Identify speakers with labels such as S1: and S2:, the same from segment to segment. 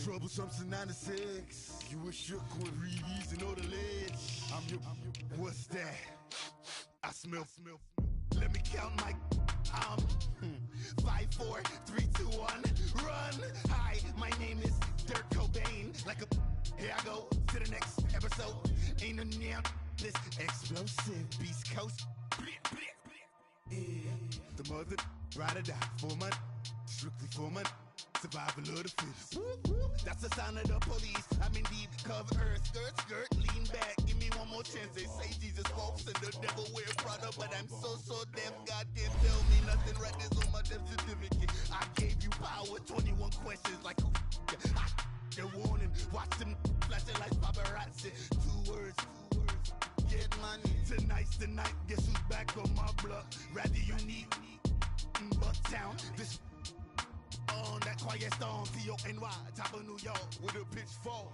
S1: Troublesome since 96. You were shook with Reeves and all the ledge. I'm your, what's that? I smell. Let me count my 5, 4, 3, 2, 1, run. Hi, my name is Dirk Cobain. Like a, here I go to the next episode. Ain't no damn this explosive Beast Coast. Yeah. The mother ride or die for my strictly for my survival of the fittest. That's the sound of the police. I'm indeed cover earth, skirt, lean back. Give me one more chance. They say Jesus walks and the devil wear Prada, but I'm so deaf. God can't tell me nothing. Right there's on my death certificate. I gave you power. 21 questions like who? Your warning. Watch them flashing like paparazzi. Two words. Get money. Tonight's the night. Guess who's back on my block? Rather unique. Bucktown. This. On that quiet storm, T-O-N-Y, top of New York, with a pitchfork.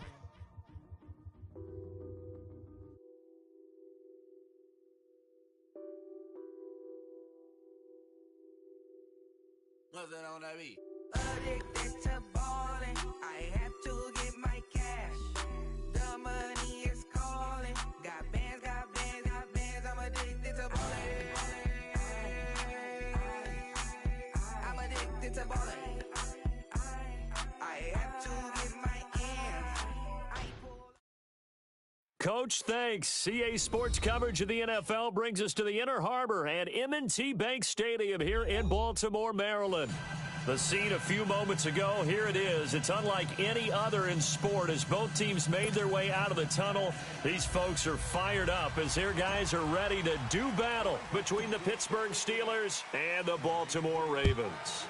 S2: What's that on that beat?
S3: Addicted to balling, I have to get my cash. The money is calling, got bands, I'm addicted to balling. I'm addicted to balling.
S4: Coach, thanks. CA Sports coverage of the NFL brings us to the Inner Harbor and M&T Bank Stadium here in Baltimore, Maryland. The scene a few moments ago, here it is. It's unlike any other in sport as both teams made their way out of the tunnel. These folks are fired up as their guys are ready to do battle between the Pittsburgh Steelers and the Baltimore Ravens.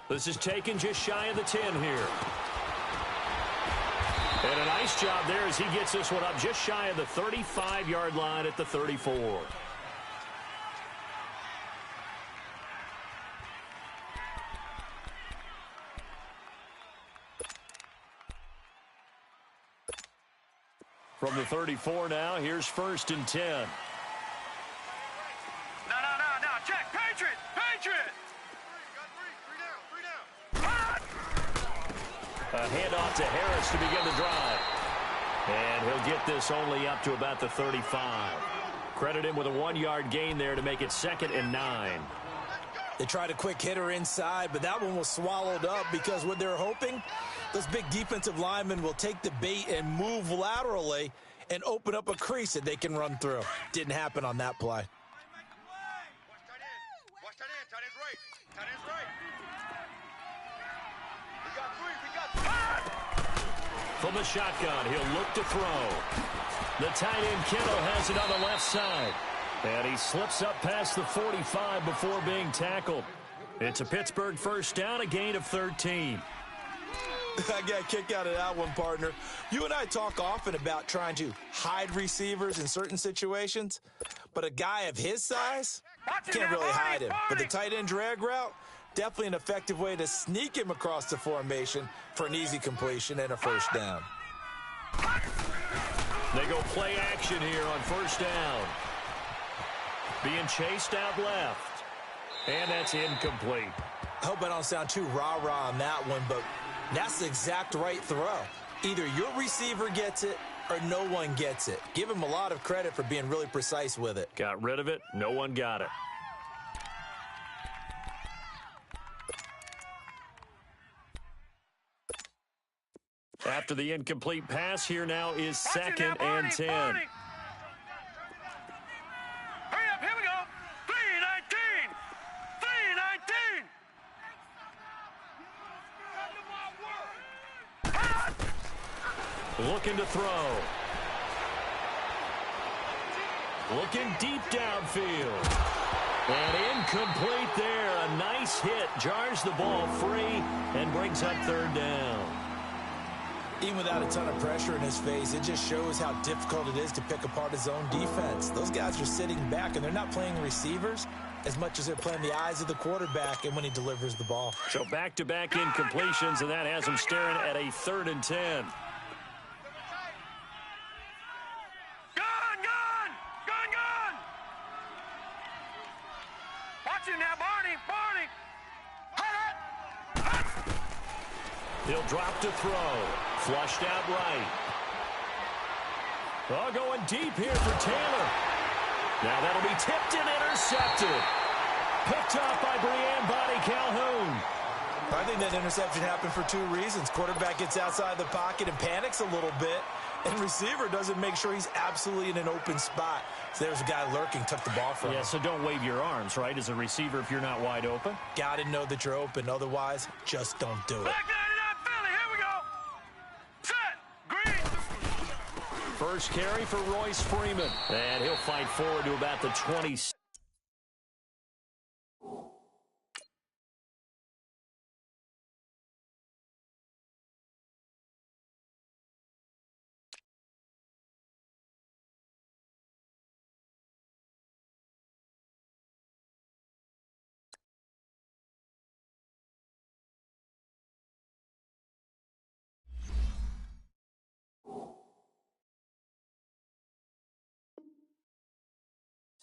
S4: This is taken just shy of the 10 here. And a nice job there as he gets this one up just shy of the 35-yard line at the 34. From the 34 now, here's 1st and 10.
S5: No. Check. Patriot.
S4: A handoff to Harris to begin the drive. And he'll get this only up to about the 35. Credit him with a 1-yard gain there to make it 2nd and 9.
S6: They tried a quick hitter inside, but that one was swallowed up because what they're hoping, those big defensive linemen will take the bait and move laterally and open up a crease that they can run through. Didn't happen on that play.
S5: Watch that in. Tight end's right. Tight end's right.
S4: From the shotgun, he'll look to throw. The tight end, Kittle, has it on the left side. And he slips up past the 45 before being tackled. It's a Pittsburgh first down, a gain of 13.
S6: I got a kick out of that one, partner. You and I talk often about trying to hide receivers in certain situations, but a guy of his size can't really hide him. But the tight end drag route, definitely an effective way to sneak him across the formation for an easy completion and a first down.
S4: They go play action here on first down. Being chased out left. And that's incomplete.
S6: I hope I don't sound too rah-rah on that one, but that's the exact right throw. Either your receiver gets it or no one gets it. Give him a lot of credit for being really precise with it.
S4: Got rid of it. No one got it. After the incomplete pass, here now is 2nd and 10.
S5: Hurry up, here we go. 3:19. 3:19.
S4: Looking to throw. Looking deep downfield. And incomplete there. A nice hit. Jars the ball free and brings up 3rd down.
S6: Even without a ton of pressure in his face, it just shows how difficult it is to pick apart his own defense. Those guys are sitting back, and they're not playing receivers as much as they're playing the eyes of the quarterback and when he delivers the ball.
S4: So back-to-back incompletions, and that has him staring at a 3rd and 10.
S5: Gun! Watch him now, Barney! Hold it!
S4: He'll drop to throw. Flushed out right. Oh, going deep here for Taylor. Now that'll be tipped and intercepted. Picked up by Breanne Bonnie Calhoun.
S6: I think that interception happened for two reasons. Quarterback gets outside the pocket and panics a little bit, and receiver doesn't make sure he's absolutely in an open spot. So there's a guy lurking, took the ball from him.
S4: Yeah, so don't wave your arms, right, as a receiver if you're not wide open.
S6: Got to know that you're open. Otherwise, just don't do it.
S5: Back 99 Philly, here we go. Set, green.
S4: First carry for Royce Freeman, and he'll fight forward to about the 20.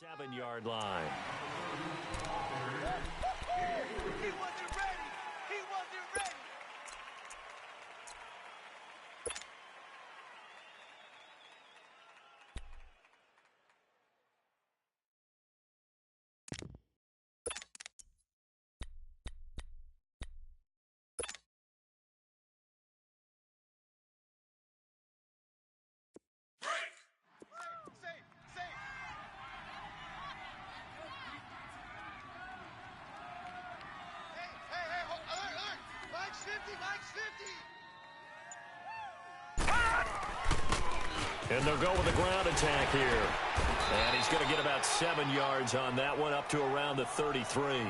S4: Seven-yard line.
S5: He wasn't ready. He wasn't ready.
S4: And they'll go with the ground attack here. And he's going to get about 7 yards on that one, up to around the 33.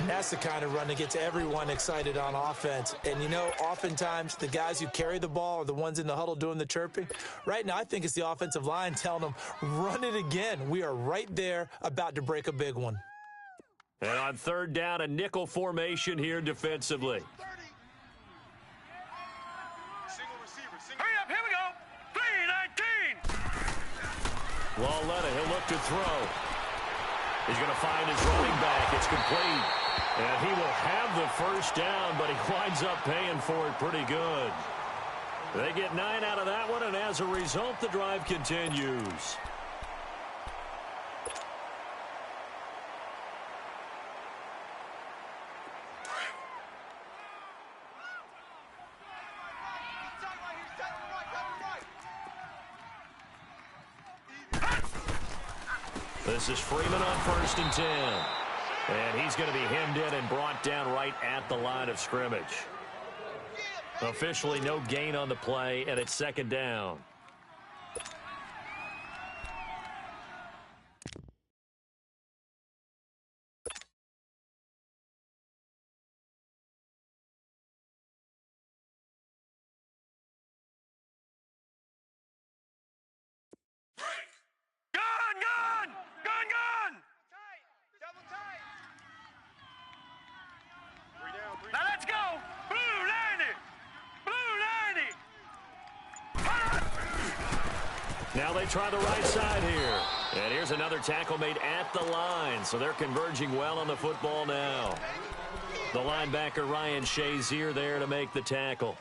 S6: That's the kind of run that gets everyone excited on offense. And, you know, oftentimes the guys who carry the ball are the ones in the huddle doing the chirping. Right now, I think it's the offensive line telling them, run it again. We are right there about to break a big one.
S4: And on third down, a nickel formation here defensively.
S5: Hurry up, here we go. 3-19.
S4: Lauletta, he'll look to throw. He's going to find his running back. It's complete. And he will have the first down, but he winds up paying for it pretty good. They get 9 out of that one, and as a result, the drive continues. This is Freeman on 1st and 10. And he's going to be hemmed in and brought down right at the line of scrimmage. Officially no gain on the play, and it's 2nd down.
S5: Now let's go! Blue 90! Blue 90!
S4: Now they try the right side here. And here's another tackle made at the line. So they're converging well on the football now. The linebacker Ryan Shazier there to make the tackle.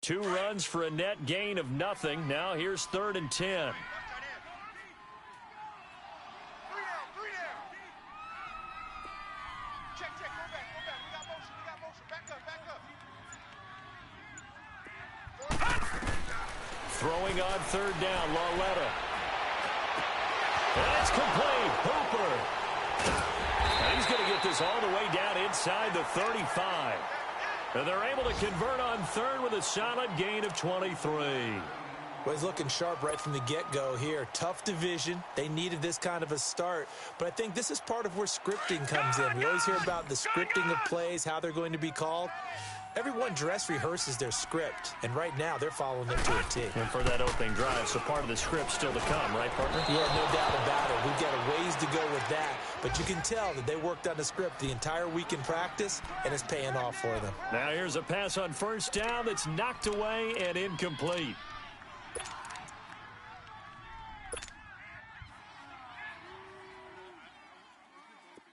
S4: Two runs for a net gain of nothing. Now here's 3rd and 10. Throwing on 3rd down, Lauletta. And it's complete. Hooper. And he's going to get this all the way down inside the 35. And they're able to convert on 3rd with a solid gain of 23.
S6: Well, he's looking sharp right from the get-go here. Tough division. They needed this kind of a start. But I think this is part of where scripting comes in. We always hear about the scripting of plays, how they're going to be called. Everyone dress rehearses their script, and right now they're following it to a T.
S4: And for that opening drive, so part of the script still to come, right, partner?
S6: Yeah, no doubt about it. We've got a ways to go with that, but you can tell that they worked on the script the entire week in practice, and it's paying off for them.
S4: Now here's a pass on 1st down that's knocked away and incomplete.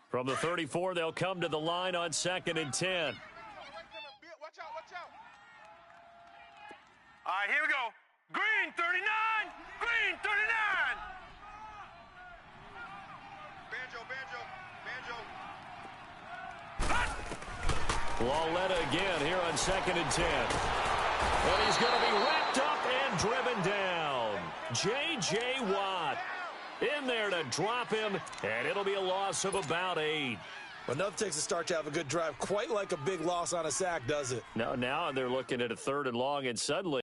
S4: From the 34, they'll come to the line on 2nd and 10.
S5: Watch out. All right, here we go. Green 39. Green 39. Banjo.
S4: Lauletta again here on 2nd and 10. And he's going to be wrapped up and driven down. J.J. Watt in there to drop him, and it'll be a loss of about 8.
S6: Well, enough takes a start to have a good drive. Quite like a big loss on a sack, does it?
S4: Now they're looking at a 3rd and long, and suddenly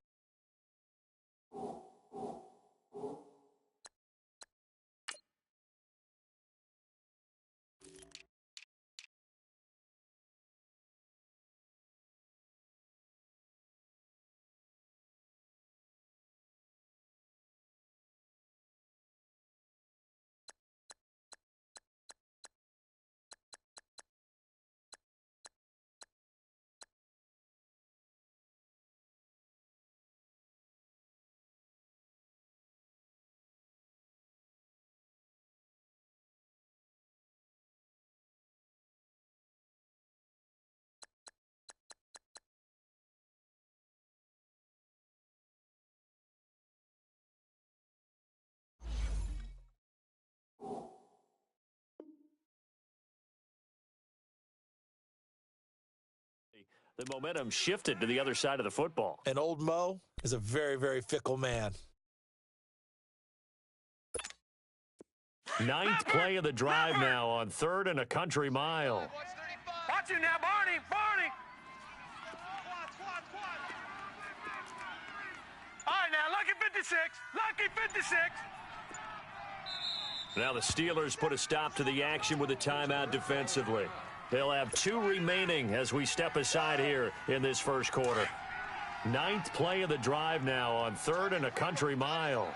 S4: the momentum shifted to the other side of the football.
S6: And old Mo is a very, very fickle man.
S4: 9th play of the drive now on 3rd and a country mile.
S5: Watch him now, Barney. All right, now, lucky 56.
S4: Now the Steelers put a stop to the action with a timeout defensively. They'll have 2 remaining as we step aside here in this first quarter. 9th play of the drive now on 3rd and a country mile.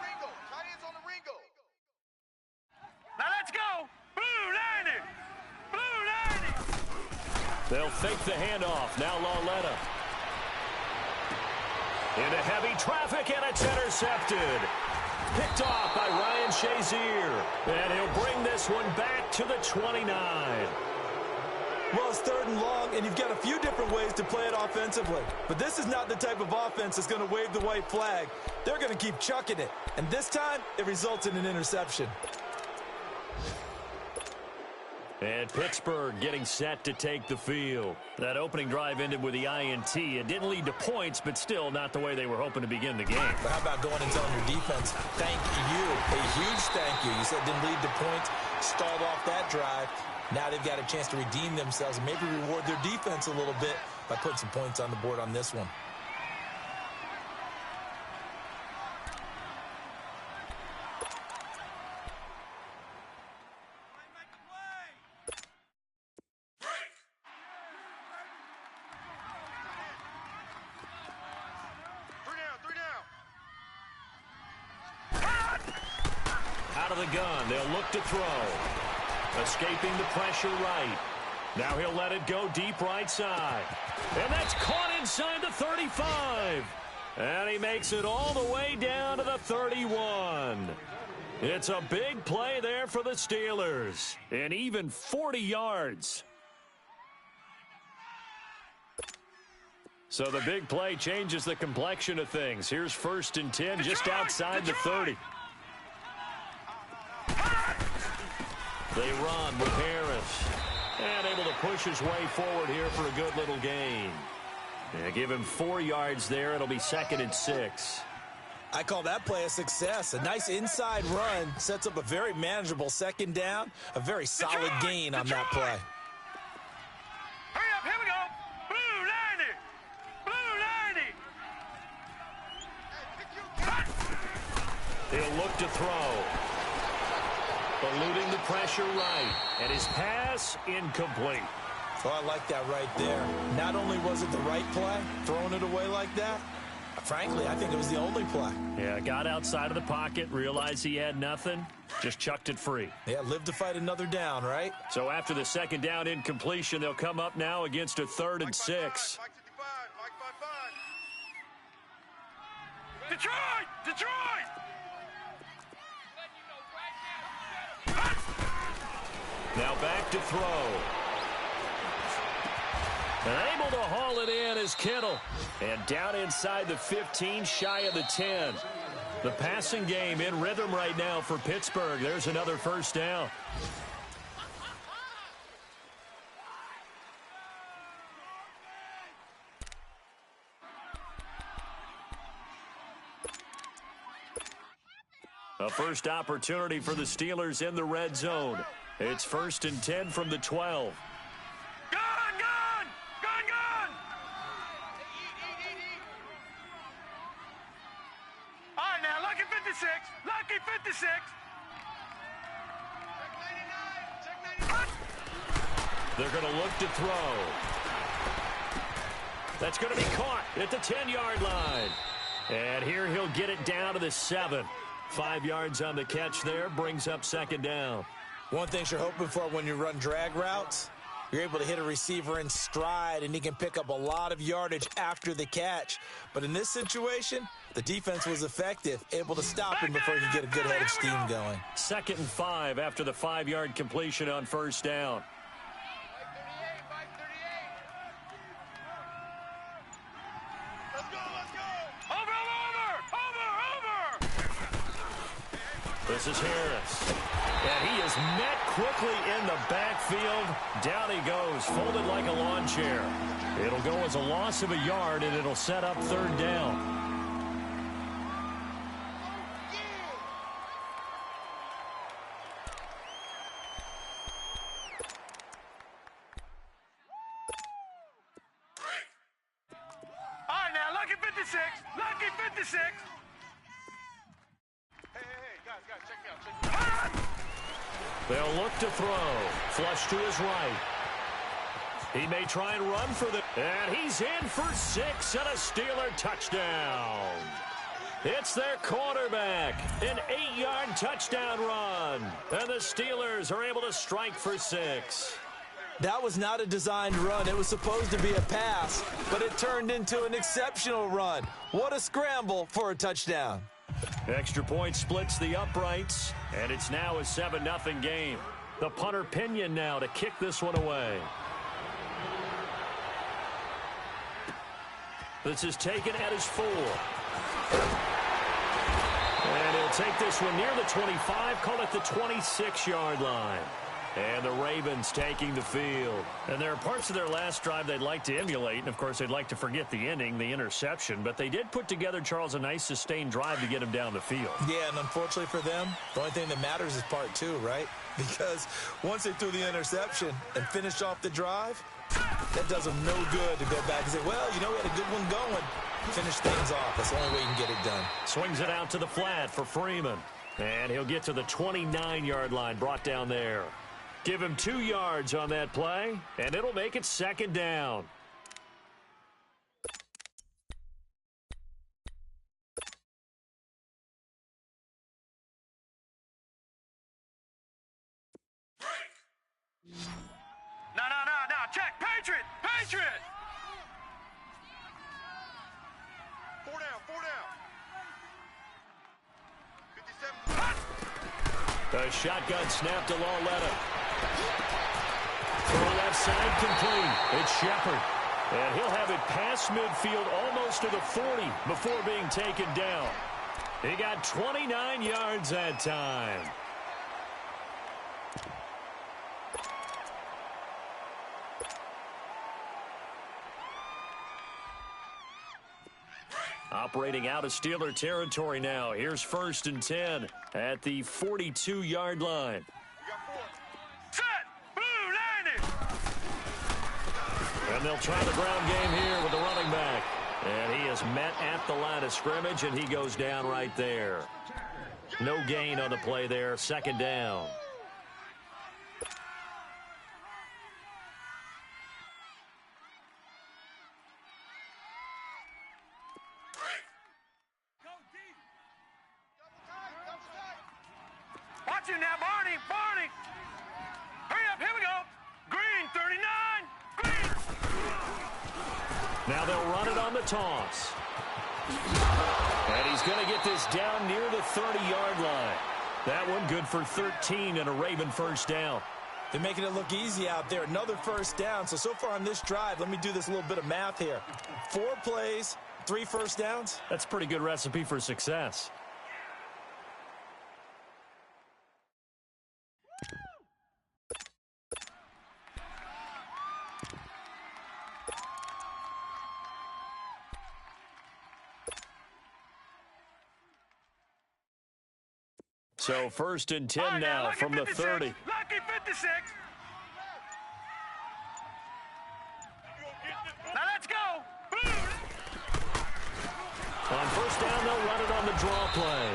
S5: Now let's go. Blue 90.
S4: They'll fake the handoff. Now Lauletta. Into heavy traffic, and it's intercepted. Picked off by Ryan Shazier. And he'll bring this one back to the 29.
S6: Well, it's 3rd and long, and you've got a few different ways to play it offensively. But this is not the type of offense that's going to wave the white flag. They're going to keep chucking it. And this time, it results in an interception.
S4: And Pittsburgh getting set to take the field. That opening drive ended with the INT. It didn't lead to points, but still not the way they were hoping to begin the game.
S6: But how about going and telling your defense, thank you, a huge thank you. You said it didn't lead to points, stalled off that drive. Now they've got a chance to redeem themselves and maybe reward their defense a little bit by putting some points on the board on this one.
S4: Out of the gun, they'll look to throw. Escaping the pressure right. Now he'll let it go deep right side. And that's caught inside the 35. And he makes it all the way down to the 31. It's a big play there for the Steelers. And even 40 yards. So the big play changes the complexion of things. Here's 1st and 10 just outside the 30. They run with Harris. And able to push his way forward here for a good little gain. And give him 4 yards there. It'll be 2nd and 6.
S6: I call that play a success. A nice inside run sets up a very manageable 2nd down. A very solid gain on that play.
S5: Hurry up, here we go. Blue 90.
S4: He'll look to throw. Eluding the pressure right. And his pass incomplete.
S6: Oh, I like that right there. Not only was it the right play, throwing it away like that, frankly, I think it was the only play.
S4: Yeah, got outside of the pocket, realized he had nothing, just chucked it free.
S6: Yeah, live to fight another down, right?
S4: So after the 2nd down incompletion, they'll come up now against a 3rd and 6. Now back to throw. And able to haul it in is Kittle. And down inside the 15, shy of the 10. The passing game in rhythm right now for Pittsburgh. There's another first down. A first opportunity for the Steelers in the red zone. It's 1st and 10 from the 12.
S5: Gun! Gun! Gun! Gun! All right, now, lucky 56. Lucky 56.
S4: They're going to look to throw. That's going to be caught at the 10-yard line. And here he'll get it down to the 7. 5 yards on the catch there, brings up 2nd down.
S6: One thing you're hoping for when you run drag routes, you're able to hit a receiver in stride, and he can pick up a lot of yardage after the catch. But in this situation, the defense was effective, able to stop him before he could get a good head of steam going.
S4: 2nd and 5 after the 5-yard completion on 1st down. This is Harris. And he is met quickly in the backfield. Down he goes, folded like a lawn chair. It'll go as a loss of a yard, and it'll set up 3rd down.
S5: All right, now, lucky 56. Lucky 56.
S4: They'll look to throw. Flush to his right. He may try and run for the... And he's in for 6 and a Steeler touchdown. It's their quarterback. An 8-yard touchdown run. And the Steelers are able to strike for 6.
S6: That was not a designed run. It was supposed to be a pass, but it turned into an exceptional run. What a scramble for a touchdown.
S4: Extra point splits the uprights, and it's now a 7-0 game. The punter Pinion now to kick this one away. This is taken at his 4. And he'll take this one near the 25, call it the 26-yard line. And the Ravens taking the field. And there are parts of their last drive they'd like to emulate. And, of course, they'd like to forget the ending, the interception. But they did put together, Charles, a nice sustained drive to get him down the field.
S6: Yeah, and unfortunately for them, the only thing that matters is part 2, right? Because once they threw the interception and finished off the drive, that does them no good to go back and say, well, you know, we had a good one going. Finish things off. That's the only way you can get it done.
S4: Swings it out to the flat for Freeman. And he'll get to the 29-yard line, brought down there. Give him 2 yards on that play, and it'll make it 2nd down.
S5: No, check. Patriot! Patriot! 4 down. 57.
S4: The shotgun snap to Lauletta. Throw left side complete. It's Shepard. And he'll have it past midfield almost to the 40 before being taken down. He got 29 yards that time. Operating out of Steeler territory now. Here's 1st and 10 at the 42-yard line.
S5: Set! Blue 90!
S4: And they'll try the ground game here with the running back. And he is met at the line of scrimmage, and he goes down right there. No gain on the play there. 2nd down.
S5: Watch it now, Barney! Barney! Hurry up, here we go! Green, 39! Green!
S4: Now they'll run it on the toss. And he's going to get this down near the 30-yard line. That one good for 13 and a Raven 1st down.
S6: They're making it look easy out there. Another first down. So far on this drive, let me do this little bit of math here. 4 plays, 3 first downs.
S4: That's a pretty good recipe for success. So 1st and 10 now from the 30.
S5: Lucky 56. Now let's go.
S4: On 1st down, they'll run it on the draw play.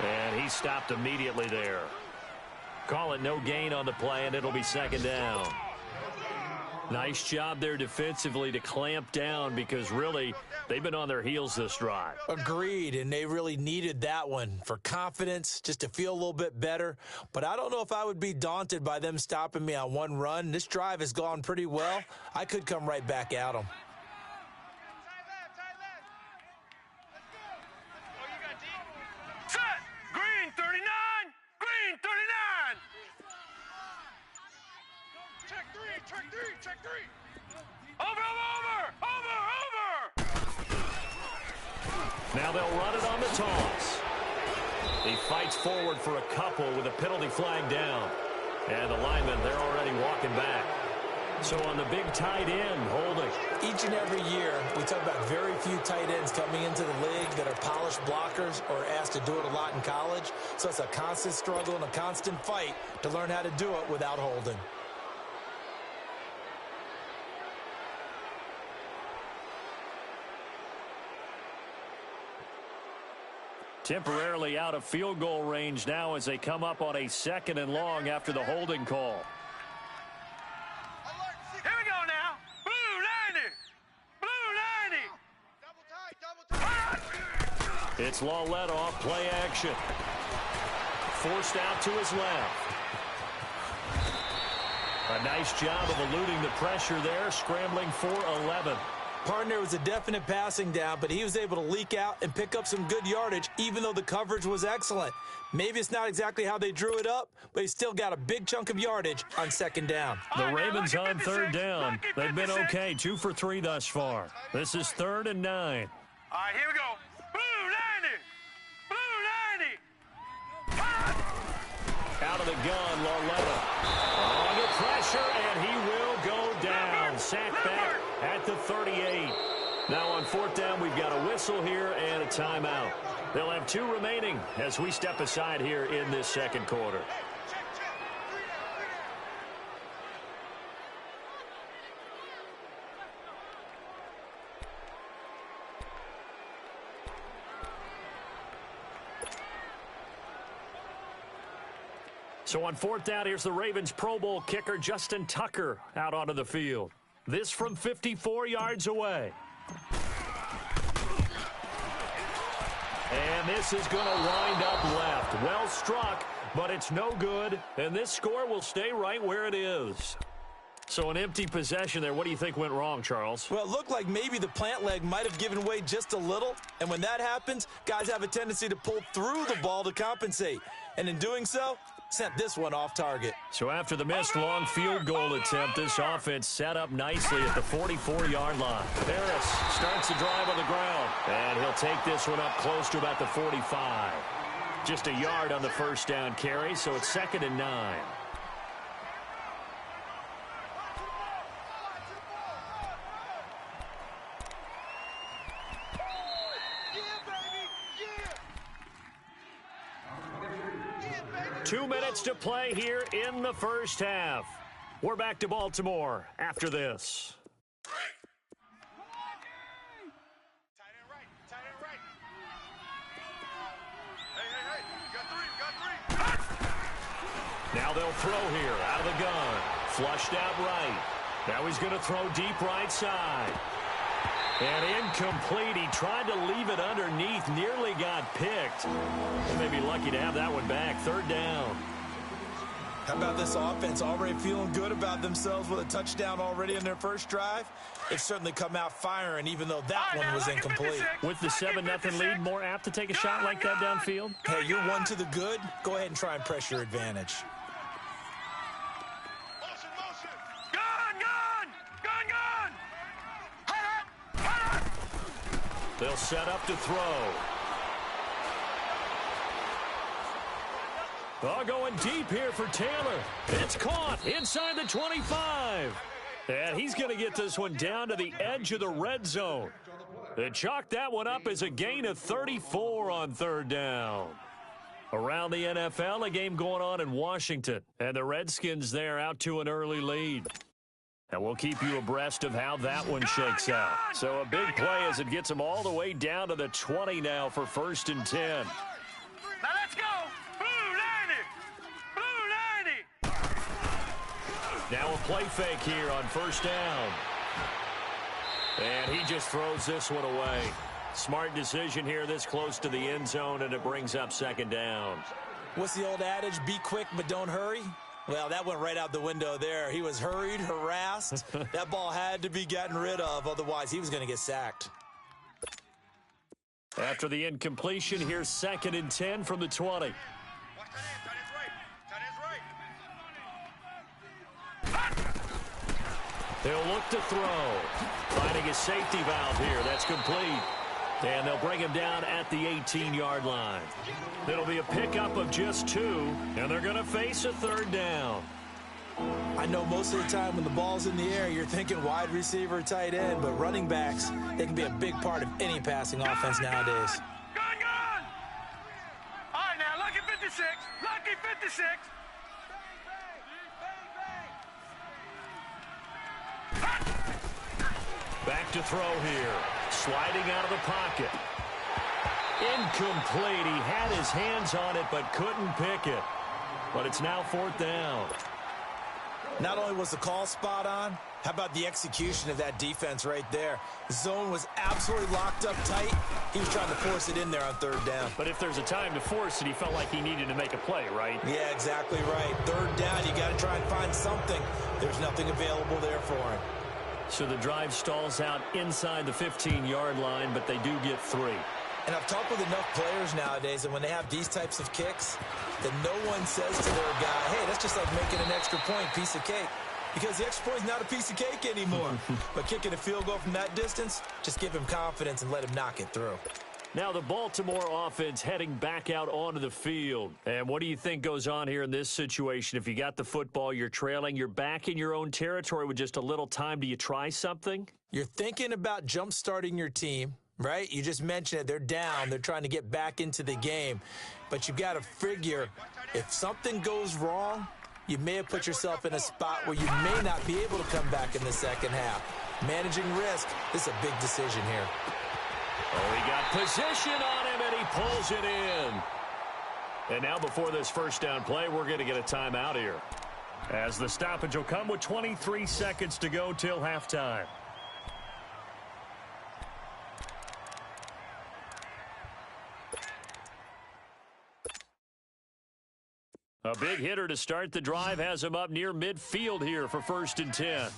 S4: And he stopped immediately there. Call it no gain on the play, and it'll be 2nd down. Nice job there defensively to clamp down because really they've been on their heels this drive.
S6: Agreed, and they really needed that one for confidence, just to feel a little bit better. But I don't know if I would be daunted by them stopping me on one run. This drive has gone pretty well. I could come right back at them.
S5: Set. Green 39. Green 39. Check 3. Check 3. Check 3. Over.
S4: Now they'll run it on the toss. He fights forward for a couple with a penalty flag down. And the linemen, they're already walking back. So on the big tight end, holding.
S6: Each and every year, we talk about very few tight ends coming into the league that are polished blockers or asked to do it a lot in college. So it's a constant struggle and a constant fight to learn how to do it without holding.
S4: Temporarily out of field goal range now as they come up on a 2nd and long after the holding call.
S5: Here we go now. Blue 90. Blue 90.
S4: It's Lawlett off play action. Forced out to his left. A nice job of eluding the pressure there, scrambling for 11.
S6: Partner was a definite passing down, but he was able to leak out and pick up some good yardage, even though the coverage was excellent. Maybe it's not exactly how they drew it up, but he still got a big chunk of yardage on 2nd down.
S4: The Ravens on 3rd down. They've been okay, 2 for 3 thus far. This is 3rd and 9.
S5: All right, here we go. Blue 90. Blue 90.
S4: Out of the gun, Lawlett. Under pressure, and he will go down. Sack back at the 38. Now on 4th down, we've got a whistle here and a timeout. They'll have 2 remaining as we step aside here in this 2nd quarter. So on 4th down, here's the Ravens Pro Bowl kicker Justin Tucker out onto the field. This from 54 yards away. And this is going to wind up left. Well struck, but it's no good. And this score will stay right where it is. So an empty possession there. What do you think went wrong, Charles?
S6: Well, it looked like maybe the plant leg might have given way just a little. And when that happens, guys have a tendency to pull through the ball to compensate. And in doing so, sent this one off target.
S4: So after the missed long field goal attempt, this offense set up nicely at the 44-yard line. Harris starts the drive on the ground, and he'll take this one up close to about the 45. Just a yard on the 1st down carry, so it's 2nd and 9. Two minutes to play here in the 1st half. We're back to Baltimore after this.
S5: Tight end right. Hey. We got 3.
S4: Now they'll throw here out of the gun. Flushed out right. Now he's going to throw deep right side. And incomplete. He tried to leave it underneath. Nearly got picked. They may be lucky to have that one back. 3rd down.
S6: How about this offense already feeling good about themselves with a touchdown already in their first drive? They've certainly come out firing, even though that one was incomplete.
S4: With the 7-0 lead, more apt to take a shot like that downfield?
S6: Hey, you're one to the good. Go ahead and try and press your advantage.
S4: They'll set up to throw. Going deep here for Taylor. It's caught inside the 25. And he's going to get this one down to the edge of the red zone. They chalked that one up as a gain of 34 on third down. Around the NFL, a game going on in Washington. And the Redskins there out to an early lead. And we'll keep you abreast of how that one shakes out. So a big play as it gets them all the way down to the 20 now for 1st and 10.
S5: Now let's go. Blue 90. Blue 90.
S4: Now a play fake here on 1st down. And he just throws this one away. Smart decision here this close to the end zone, and it brings up 2nd down.
S6: What's the old adage? Be quick, but don't hurry. Well, that went right out the window there. He was hurried, harassed. That ball had to be gotten rid of, otherwise he was going to get sacked.
S4: After the incompletion, here's 2nd and 10 from the 20. They'll look to throw. Finding a safety valve here. That's complete. And they'll bring him down at the 18-yard line. It'll be a pickup of just 2, and they're going to face a 3rd down.
S6: I know most of the time when the ball's in the air, you're thinking wide receiver, tight end, but running backs, they can be a big part of any passing offense nowadays.
S5: Gone! All right, now, lucky 56. Lucky 56.
S4: Back to throw here. Sliding out of the pocket. Incomplete. He had his hands on it but couldn't pick it. But it's now 4th down.
S6: Not only was the call spot on, how about the execution of that defense right there? The zone was absolutely locked up tight. He was trying to force it in there on 3rd down.
S4: But if there's a time to force it, he felt like he needed to make a play, right?
S6: Yeah, exactly right. 3rd down, you got to try and find something. There's nothing available there for him.
S4: So the drive stalls out inside the 15-yard line, but they do get 3.
S6: And I've talked with enough players nowadays, and when they have these types of kicks, that no one says to their guy, hey, that's just like making an extra point, piece of cake. Because the extra point is not a piece of cake anymore. But kicking a field goal from that distance, just give him confidence and let him knock it through.
S4: Now the Baltimore offense heading back out onto the field. And what do you think goes on here in this situation? If you got the football, you're trailing, you're back in your own territory with just a little time. Do you try something?
S6: You're thinking about jump-starting your team, right? You just mentioned it. They're down. They're trying to get back into the game. But you've got to figure if something goes wrong, you may have put yourself in a spot where you may not be able to come back in the second half. Managing risk, this is a big decision here.
S4: Oh, he got position on him, and he pulls it in. And now before this 1st down play, we're going to get a timeout here, as the stoppage will come with 23 seconds to go till halftime. A big hitter to start the drive has him up near midfield here for 1st and 10.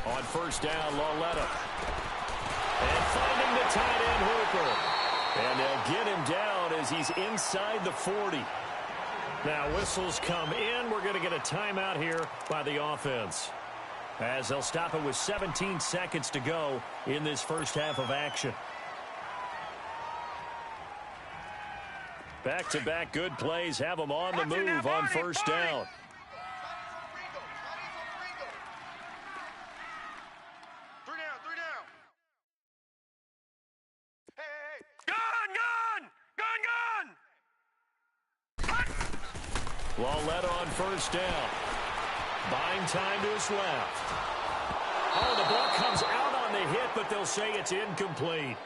S4: On 1st down, Lauletta. And finding the tight end, Hooper. And they'll get him down as he's inside the 40. Now whistles come in. We're going to get a timeout here by the offense, as they'll stop it with 17 seconds to go in this 1st half of action. Back-to-back good plays have them on the move on 1st down. Lauletta on 1st down. Buying time to his left. Oh, the ball comes out on the hit, but they'll say it's incomplete.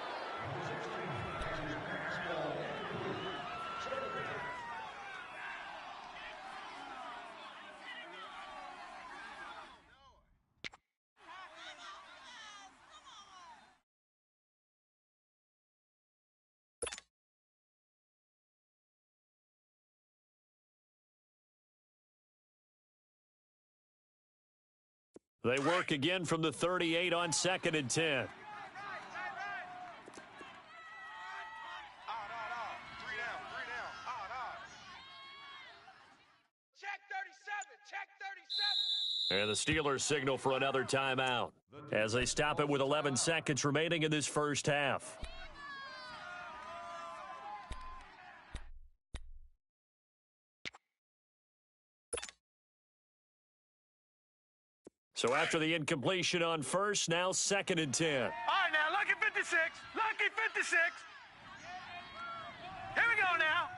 S4: They work again from the 38 on 2nd and 10.
S5: Check 37. Check 37.
S4: And the Steelers signal for another timeout as they stop it with 11 seconds remaining in this first half. So after the incompletion on first, now 2nd and 10.
S5: All right, now, lucky 56. Lucky 56. Here we go now.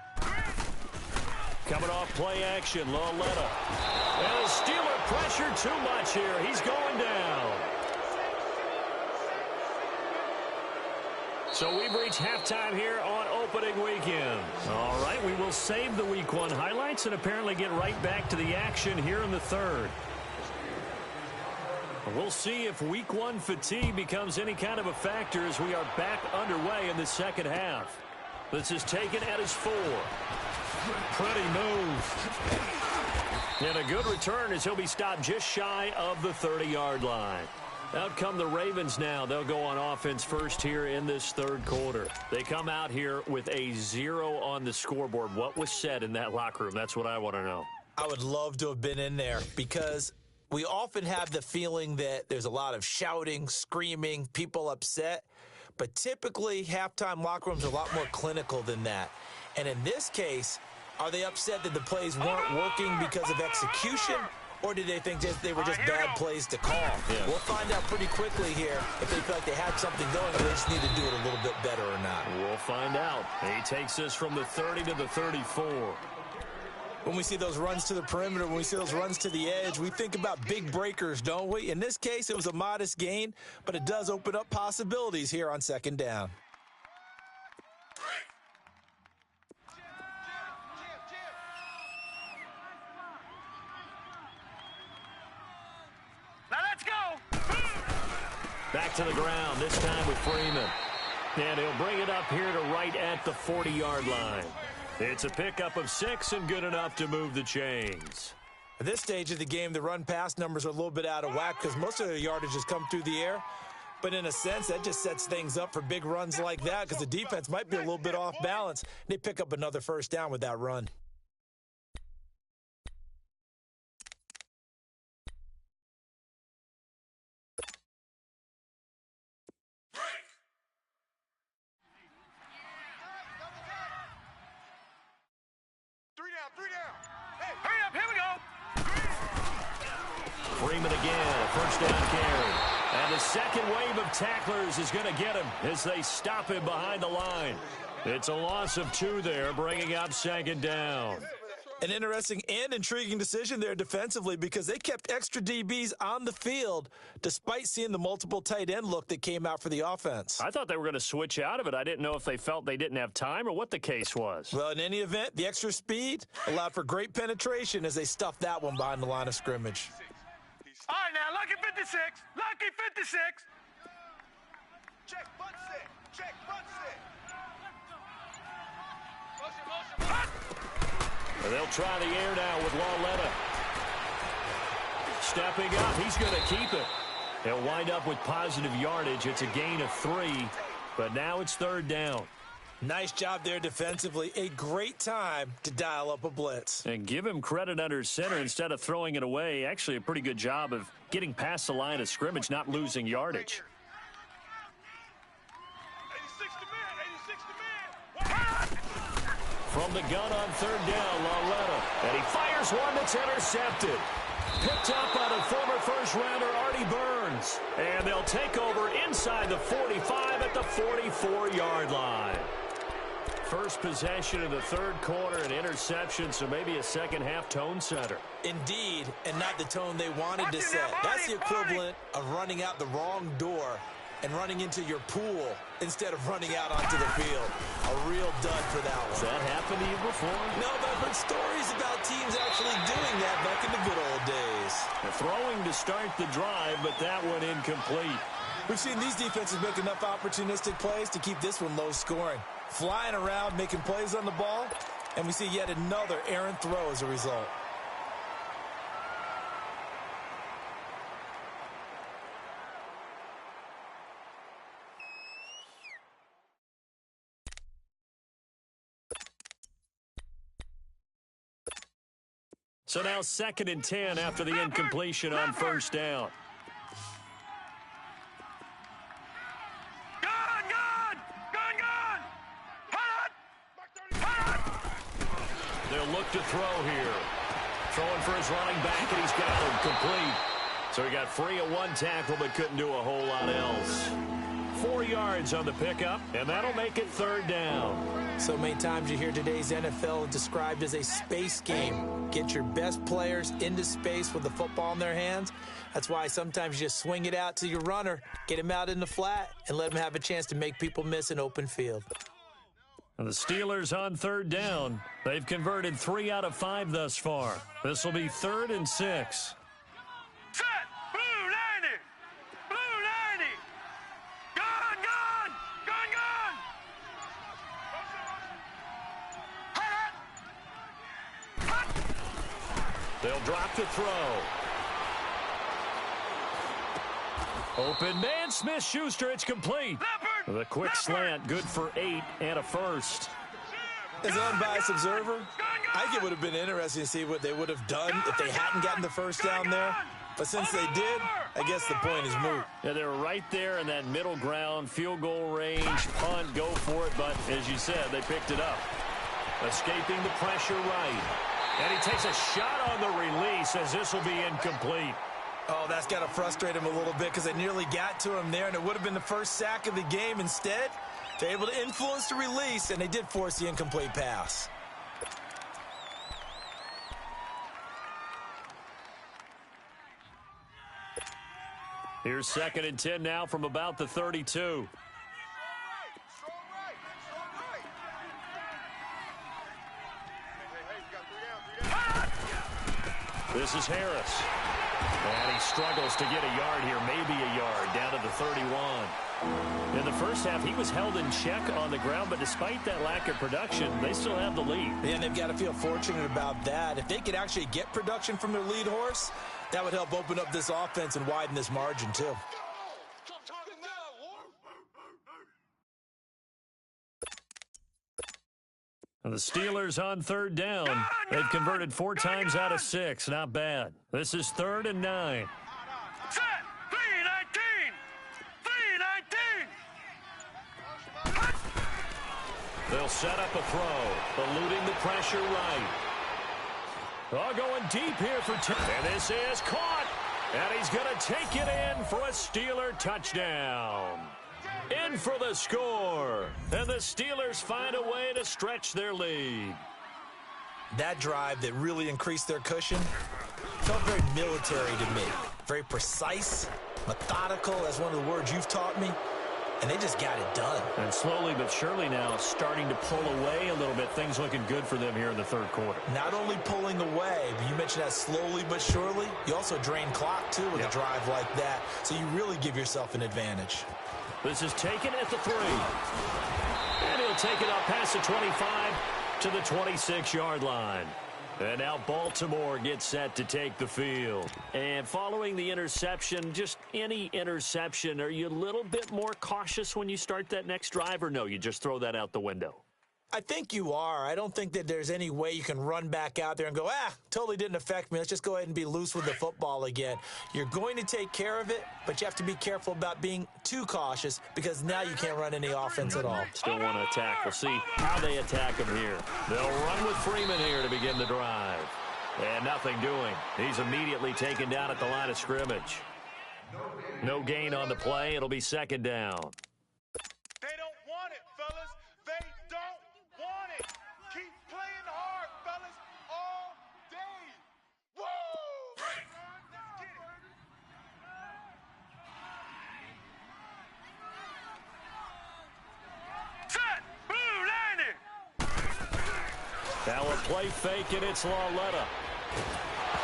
S4: Coming off play action, Loletta. And the Steeler pressure too much here. He's going down. So we've reached halftime here on opening weekend. All right, we will save the Week 1 highlights and apparently get right back to the action here in the third. We'll see if Week 1 fatigue becomes any kind of a factor as we are back underway in the second half. This is taken at his 4. Pretty move. And a good return as he'll be stopped just shy of the 30-yard line. Out come the Ravens now. They'll go on offense first here in this third quarter. They come out here with a 0 on the scoreboard. What was said in that locker room? That's what I want to know.
S6: I would love to have been in there because we often have the feeling that there's a lot of shouting, screaming, people upset. But typically, halftime locker rooms are a lot more clinical than that. And in this case, are they upset that the plays weren't working because of execution? Or did they think they were just bad plays to call?
S4: Yeah.
S6: We'll find out pretty quickly here if they feel like they had something going or they just need to do it a little bit better or not.
S4: We'll find out. He takes us from the 30 to the 34.
S6: When we see those runs to the perimeter, when we see those runs to the edge, we think about big breakers, don't we? In this case, it was a modest gain, but it does open up possibilities here on 2nd down.
S5: Now let's go.
S4: Back to the ground, this time with Freeman. And he'll bring it up here to right at the 40-yard line. It's a pickup of 6 and good enough to move the chains.
S6: At this stage of the game, the run-pass numbers are a little bit out of whack because most of their yardage has come through the air. But in a sense, that just sets things up for big runs like that because the defense might be a little bit off balance. They pick up another first down with that run.
S5: Three down. Hey, hurry up, here we go.
S4: Freeman again, a first down carry. And the second wave of tacklers is going to get him as they stop him behind the line. It's a loss of 2 there, bringing up 2nd down.
S6: An interesting and intriguing decision there defensively because they kept extra DBs on the field despite seeing the multiple tight end look that came out for the offense.
S4: I thought they were going to switch out of it. I didn't know if they felt they didn't have time or what the case was.
S6: Well, in any event, the extra speed allowed for great penetration as they stuffed that one behind the line of scrimmage.
S5: All right, now, lucky 56. Lucky 56.
S1: Check, butt set. Check, butt set.
S4: They'll try the air now with Loletta. Stepping up, he's going to keep it. He'll wind up with positive yardage. It's a gain of 3, but now it's 3rd down.
S6: Nice job there defensively. A great time to dial up a blitz.
S4: And give him credit under center instead of throwing it away. Actually, a pretty good job of getting past the line of scrimmage, not losing yardage.
S5: 86 to man.
S4: From the gun on 3rd down, Loletta. And he fires one that's intercepted. Picked up by the former first-rounder Artie Burns. And they'll take over inside the 45 at the 44-yard line. First possession of the third quarter, an interception, so maybe a second-half tone setter.
S6: Indeed, and not the tone they wanted to set. That's the equivalent of running out the wrong door and running into your pool instead of running out onto the field. A real dud for that one.
S4: Has that happened to you before?
S6: No, but I've heard stories about teams actually doing that back in the good old days.
S4: Throwing to start the drive, but that one incomplete.
S6: We've seen these defenses make enough opportunistic plays to keep this one low scoring. Flying around, making plays on the ball, and we see yet another errant throw as a result.
S4: So now 2nd and 10 after the incompletion on first down. They'll look to throw here. Throwing for his running back, and he's got him complete. So he got free of one tackle, but couldn't do a whole lot else. 4 yards on the pickup, and that'll make it 3rd down.
S6: So many times you hear today's NFL described as a space game. Get your best players into space with the football in their hands. That's why sometimes you just swing it out to your runner, get him out in the flat, and let him have a chance to make people miss an open field.
S4: And the Steelers on 3rd down. They've converted 3 out of 5 thus far. This will be 3rd and 6.
S5: Set! Blue 90! Blue 90! Gun, gun! Gun, gun!
S4: They'll drop the throw. Open man, Smith-Schuster, it's complete. The quick slant, good for 8 and a first.
S6: As an unbiased observer, I think it would have been interesting to see what they would have done if they hadn't gotten the first down there. But since they did, I guess the point is moot.
S4: Yeah, they're right there in that middle ground, field goal range, punt, go for it. But as you said, they picked it up. Escaping the pressure right. And he takes a shot on the release as this will be incomplete.
S6: Oh, that's got to frustrate him a little bit because they nearly got to him there, and it would have been the first sack of the game. Instead, they're able to influence the release, and they did force the incomplete pass.
S4: Here's 2nd and 10 now from about the 32. This is Harris. And he struggles to get a yard here, maybe a yard, down to the 31. In the first half, he was held in check on the ground, but despite that lack of production, they still have the lead.
S6: And they've got to feel fortunate about that. If they could actually get production from their lead horse, that would help open up this offense and widen this margin, too.
S4: And the Steelers on 3rd down. They've converted 4 times out of 6. Not bad. This is 3rd and 9.
S5: Set! 3-19! 3-19!
S4: They'll set up a throw, eluding the pressure right. Oh, going deep here for 10. And this is caught. And he's going to take it in for a Steeler touchdown. In for the score. And the Steelers find a way to stretch their lead.
S6: That drive that really increased their cushion felt very military to me. Very precise, methodical, that's one of the words you've taught me. And they just got it done.
S4: And slowly but surely now starting to pull away a little bit. Things looking good for them here in the 3rd quarter.
S6: Not only pulling away, but you mentioned that slowly but surely. You also drain clock, too, with a drive like that. So you really give yourself an advantage.
S4: This is taken at the 3. And he'll take it up past the 25 to the 26-yard line. And now Baltimore gets set to take the field. And following the interception, just any interception, are you a little bit more cautious when you start that next drive, or no, you just throw that out the window?
S6: I think you are. I don't think that there's any way you can run back out there and go, totally didn't affect me. Let's just go ahead and be loose with the football again. You're going to take care of it, but you have to be careful about being too cautious because now you can't run any offense at all.
S4: Still want to attack. We'll see how they attack him here. They'll run with Freeman here to begin the drive. And nothing doing. He's immediately taken down at the line of scrimmage. No gain on the play. It'll be 2nd down.
S5: They don't want it, fellas. They don't want it. Keep playing hard, fellas, all day. Woo! Let's get it. Set! Blue 90!
S4: Now a play fake, and it's Lauletta.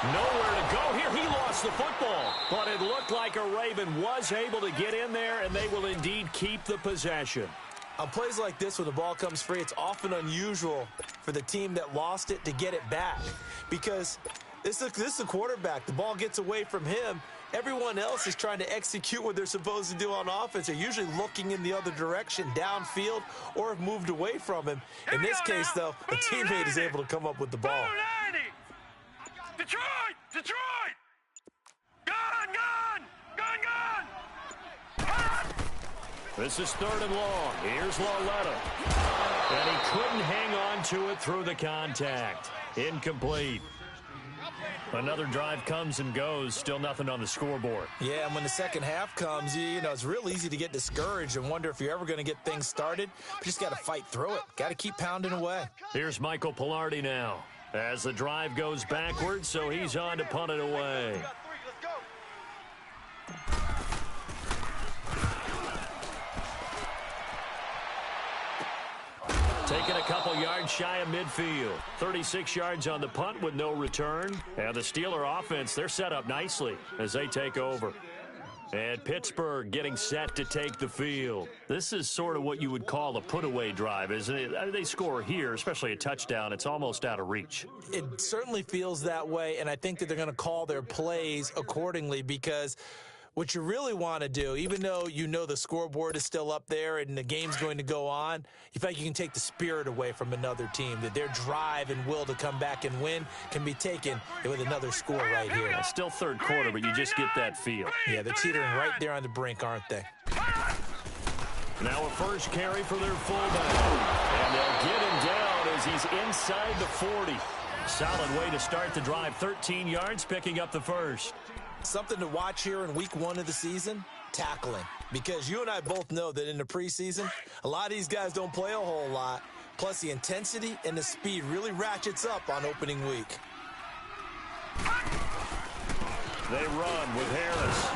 S4: Nowhere to go here. He lost the football, but it looked like a Raven was able to get in there, and they will indeed keep the possession.
S6: On plays like this where the ball comes free, it's often unusual for the team that lost it to get it back because this is the quarterback. The ball gets away from him. Everyone else is trying to execute what they're supposed to do on offense. They're usually looking in the other direction, downfield, or have moved away from him. In this case, though, a teammate is able to come up with the ball.
S5: Detroit! Detroit! Gun!
S4: This is 3rd and long. Here's Lauletta. And he couldn't hang on to it through the contact. Incomplete. Another drive comes and goes. Still nothing on the scoreboard.
S6: Yeah, and when the second half comes, you know, it's real easy to get discouraged and wonder if you're ever going to get things started. But you just got to fight through it. Got to keep pounding away.
S4: Here's Michael Pilardi now. As the drive goes backwards, so he's on to punt it away. Taking a couple yards shy of midfield. 36 yards on the punt with no return. And the Steeler offense, they're set up nicely as they take over. And Pittsburgh getting set to take the field. This is sort of what you would call a put-away drive, isn't it? They score here, especially a touchdown. It's almost out of reach.
S6: It certainly feels that way, and I think that they're going to call their plays accordingly because what you really want to do, even though you know the scoreboard is still up there and the game's going to go on, you feel like you can take the spirit away from another team, that their drive and will to come back and win can be taken with another score right here.
S4: Yeah, still third quarter, but you just get that feel.
S6: Yeah, they're teetering right there on the brink, aren't they?
S4: Now a first carry for their fullback. And they'll get him down as he's inside the 40. Solid way to start the drive. 13 yards, picking up the first.
S6: Something to watch here in week 1 of the season, tackling. Because you and I both know that in the preseason, a lot of these guys don't play a whole lot. Plus, the intensity and the speed really ratchets up on opening week.
S4: They run with Harris.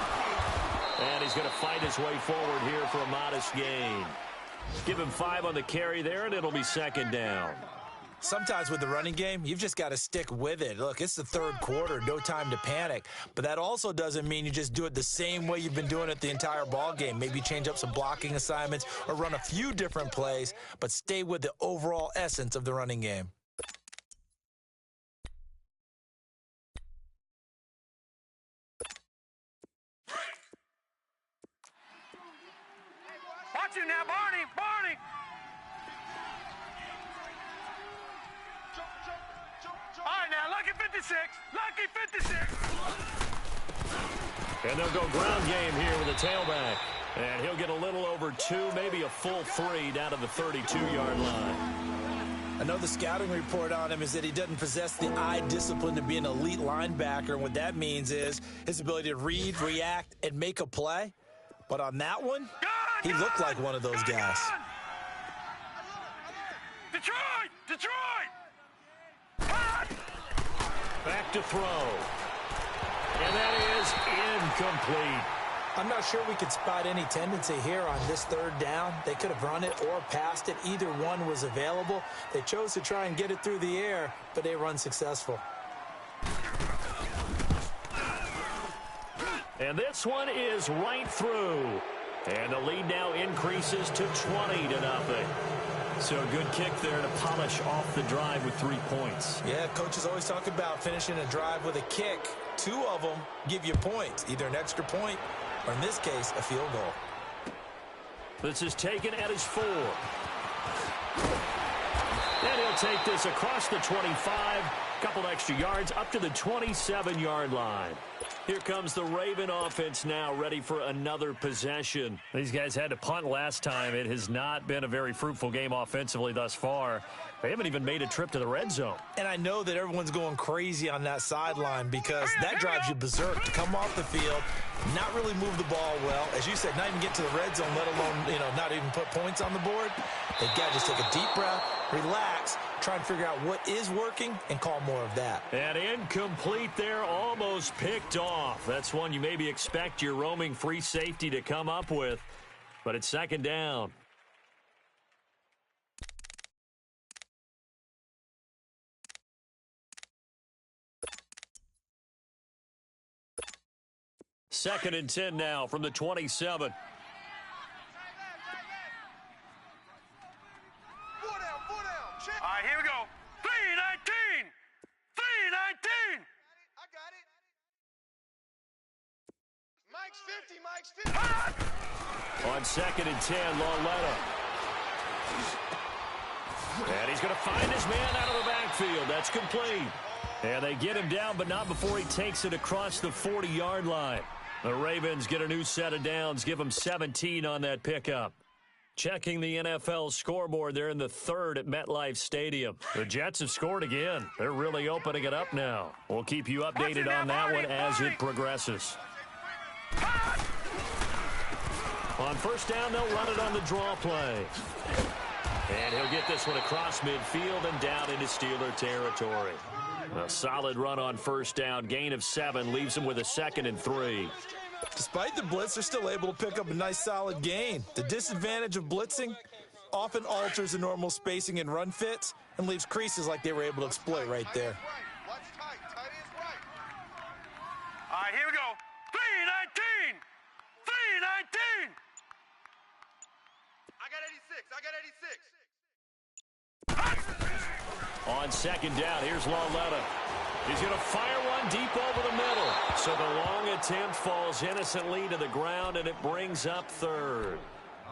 S4: And he's going to fight his way forward here for a modest gain. Give him 5 on the carry there, and it'll be second down.
S6: Sometimes with the running game, you've just got to stick with it. Look, it's the third quarter, no time to panic. But that also doesn't mean you just do it the same way you've been doing it the entire ball game. Maybe change up some blocking assignments or run a few different plays, but stay with the overall essence of the running game.
S5: Watch it now, Barney! All right, now, Lucky 56!
S4: And they'll go ground game here with a tailback. And he'll get a little over 2, maybe a full 3 down to the 32-yard line.
S6: I know the scouting report on him is that he doesn't possess the eye discipline to be an elite linebacker. And what that means is his ability to read, react, and make a play. But on that one, he looked like one of those guys.
S5: Detroit!
S4: Back to throw. And that is incomplete.
S6: I'm not sure we could spot any tendency here on this third down. They could have run it or passed it. Either one was available. They chose to try and get it through the air, but they were unsuccessful.
S4: And this one is right through. And the lead now increases to 20-0. So a good kick there to polish off the drive with 3 points.
S6: Yeah, coaches always talk about finishing a drive with a kick. 2 of them give you points, either an extra point or, in this case, a field goal.
S4: This is taken at his 4. And he'll take this across the 25, couple extra yards up to the 27-yard line. Here comes the Raven offense now, ready for another possession. These guys had to punt last time. It has not been a very fruitful game offensively thus far. They haven't even made a trip to the red zone.
S6: And I know that everyone's going crazy on that sideline because that drives you berserk to come off the field, not really move the ball well. As you said, not even get to the red zone, let alone, not even put points on the board. They've got to just take a deep breath, relax, try and figure out what is working and call more of that.
S4: And incomplete there, almost picked off. That's one you maybe expect your roaming free safety to come up with, but it's second down. Second and 10 now from the 27.
S5: Four down. 4 down. All right, here we go. 3-19. 3-19. I got it. Mike's 50.
S4: On second and 10, Lauletta. And he's going to find his man out of the backfield. midfield. That's complete. And they get him down, but not before he takes it across the 40-yard line. The Ravens get a new set of downs, give them 17 on that pickup. Checking the NFL scoreboard, they're in the third at MetLife Stadium. The Jets have scored again. They're really opening it up now. We'll keep you updated on that one as it progresses. On first down, they'll run it on the draw play. And he'll get this one across midfield and down into Steeler territory. A solid run on first down. Gain of 7 leaves him with a 2nd and 3.
S6: Despite the blitz, they're still able to pick up a nice solid gain. The disadvantage of blitzing often alters the normal spacing and run fits and leaves creases like they were able to exploit right there.
S5: Watch tight. Tight is right. All right, here we go. 319. 319. I got 86.
S4: On second down, here's Lauletta. He's going to fire one deep over the middle. So the long attempt falls innocently to the ground, and it brings up third.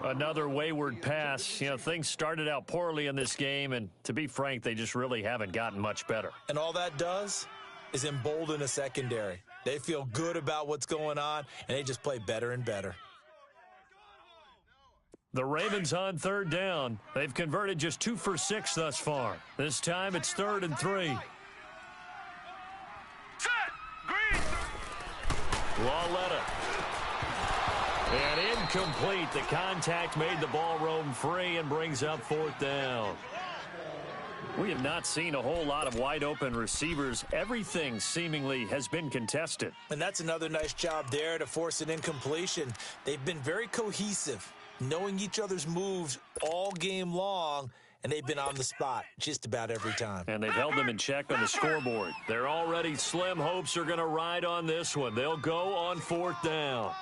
S4: Another wayward pass. You know, things started out poorly in this game, and to be frank, they just really haven't gotten much better.
S6: And all that does is embolden a secondary. They feel good about what's going on, and they just play better and better.
S4: The Ravens on third down. They've converted just 2 for 6 thus far. This time it's 3rd and 3. Lauletta. And incomplete. The contact made the ball roam free and brings up 4th down. We have not seen a whole lot of wide-open receivers. Everything seemingly has been contested.
S6: And that's another nice job there to force an incompletion. They've been very cohesive, knowing each other's moves all game long, and they've been on the spot just about every time.
S4: And they've held them in check on the scoreboard. They're already slim hopes are going to ride on this one. They'll go on 4th down.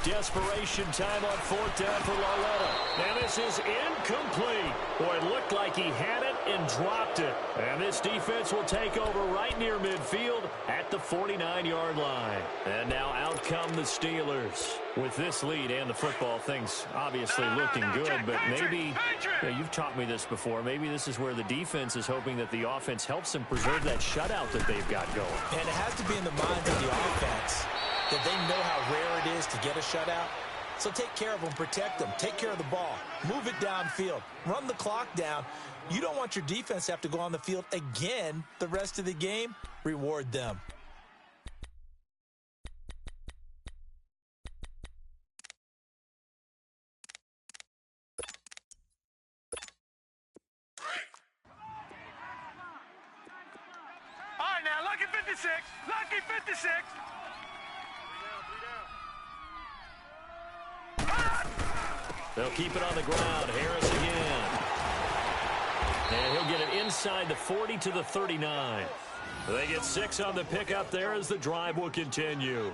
S4: Desperation time on 4th down for Lauletta. And this is incomplete. Boy, it looked like he had it and dropped it. And this defense will take over right near midfield at the 49-yard line. And now out come the Steelers. With this lead and the football, things obviously looking good, but maybe, you've taught me this before, maybe this is where the defense is hoping that the offense helps them preserve that shutout that they've got going.
S6: And it has to be in the minds of the offense that they know how rare it is to get a shutout. So take care of them, protect them, take care of the ball, move it downfield, run the clock down. You don't want your defense to have to go on the field again the rest of the game. Reward them.
S5: All right, now, lucky 56. Lucky 56.
S4: They'll keep it on the ground. Harris again. And he'll get it inside the 40 to the 39. They get 6 on the pickup there as the drive will continue.